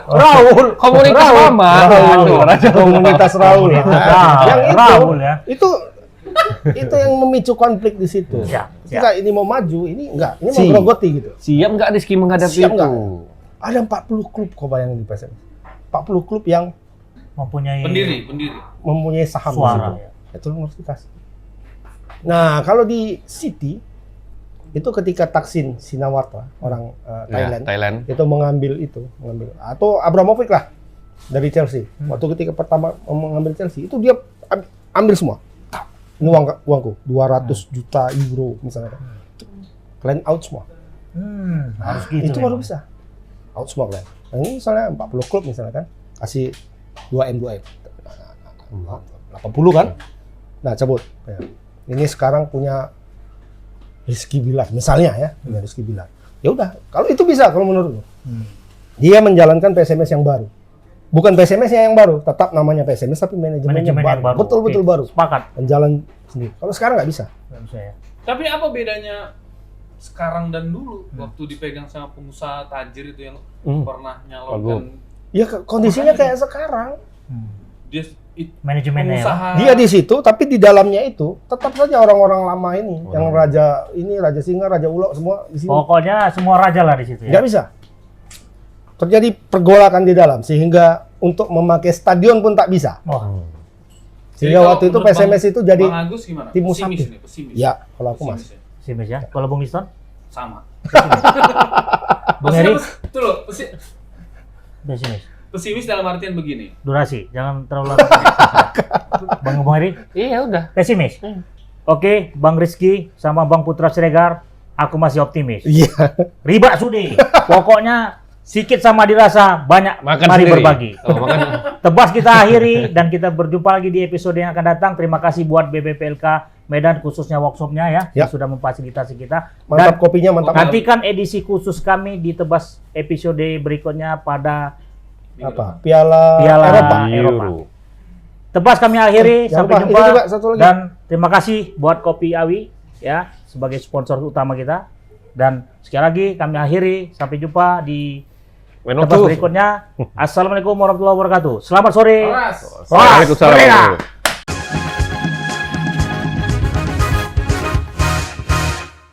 Raul,
Komunitas mama. Aduh, Raja
komunitas Raul. Yang itu,
Raul ya.
itu yang memicu konflik di situ.
Ya,
Ketika ini mau maju, ini enggak, ini mau
Si.
grogoti gitu.
Siap nggak Rizky menghadapi
Siap
itu?
nggak? Ada 40 klub kau bayangin di PSMS. 40 klub yang
Mempunyai
Pendiri.
mempunyai saham di
suara.
situ. Itu yang harus dikasih. Nah, kalau di City itu ketika Thaksin Shinawatra orang
Ya,
Thailand
Thailand.
itu mengambil atau Abramovich lah dari Chelsea. Waktu ketika pertama mengambil Chelsea itu dia ambil semua. Ini uangku 200 juta euro misalnya. Kalian out semua.
Harus gitu.
Itu baru bisa. Out semua kalian. Nah, ini misalnya 40 klub misalnya kan, kasih 2M 80 kan? Nah, cabut. Ya. Ini sekarang punya Rizky Bilar misalnya ya, punya Rizky Bilar. Ya udah, kalau itu bisa kalau menurutku. Dia menjalankan PSMS yang baru. Bukan PSMS-nya yang baru, tetap namanya PSMS tapi manajemennya
Manajemen yang
baru. Betul-betul
Oke,
baru.
Sepakat.
Dan jalan sendiri. Kalau sekarang nggak bisa.
Nggak bisa ya.
Tapi apa bedanya sekarang dan dulu waktu dipegang sama pengusaha tajir itu yang pernah nyalonkan
Ya kondisinya kayak sekarang.
dia
Manajemennya ya, Bang?
pengusaha
Dia di situ, tapi di dalamnya itu tetap saja orang-orang lama ini, yang raja ini, raja singa, raja ulo semua di sini.
Pokoknya semua raja lah di situ ya.
Nggak bisa. Terjadi pergolakan di dalam sehingga untuk memakai stadion pun tak bisa.
Wah,
Sehingga
kalau
waktu itu
menurut
PSMS itu jadi
Bang Agus gimana?
tim
Pesimis
musafir.
nih, pesimis.
Ya, kalau aku
Pesimis
mas.
ya?
simis ya. Kalau Bung Liston?
Sama.
Bung Heri?
Itu loh,
Pesimis.
pesimis dalam artian begini.
Durasi, jangan terlalu lama. Bung Heri?
Iya udah.
Pesimis? Oke, Bang Rizky sama Bang Putra Siregar, aku masih optimis.
Iya.
Riba sudi. Pokoknya sikit sama dirasa, banyak
Makan
mari
sendiri.
berbagi.
Oh, makan.
Tebas kita akhiri dan kita berjumpa lagi di episode yang akan datang. Terima kasih buat BPPLK Medan khususnya workshopnya ya,
Ya.
yang sudah memfasilitasi kita.
Mantap
Dan
kopinya, mantap.
nantikan edisi khusus kami di Tebas episode berikutnya pada
Apa? Piala Eropa.
Eropa. Tebas kami akhiri,
Jangan
sampai
lupa,
jumpa
ini juga satu lagi.
dan terima kasih buat Kopi Awi ya sebagai sponsor utama kita. Dan sekali lagi kami akhiri, sampai jumpa di
Menok
Tebas
tuh.
berikutnya. Assalamualaikum warahmatullahi wabarakatuh. Selamat sore.
Keras.
Wah,
Waalaikumsalam.
merdeka.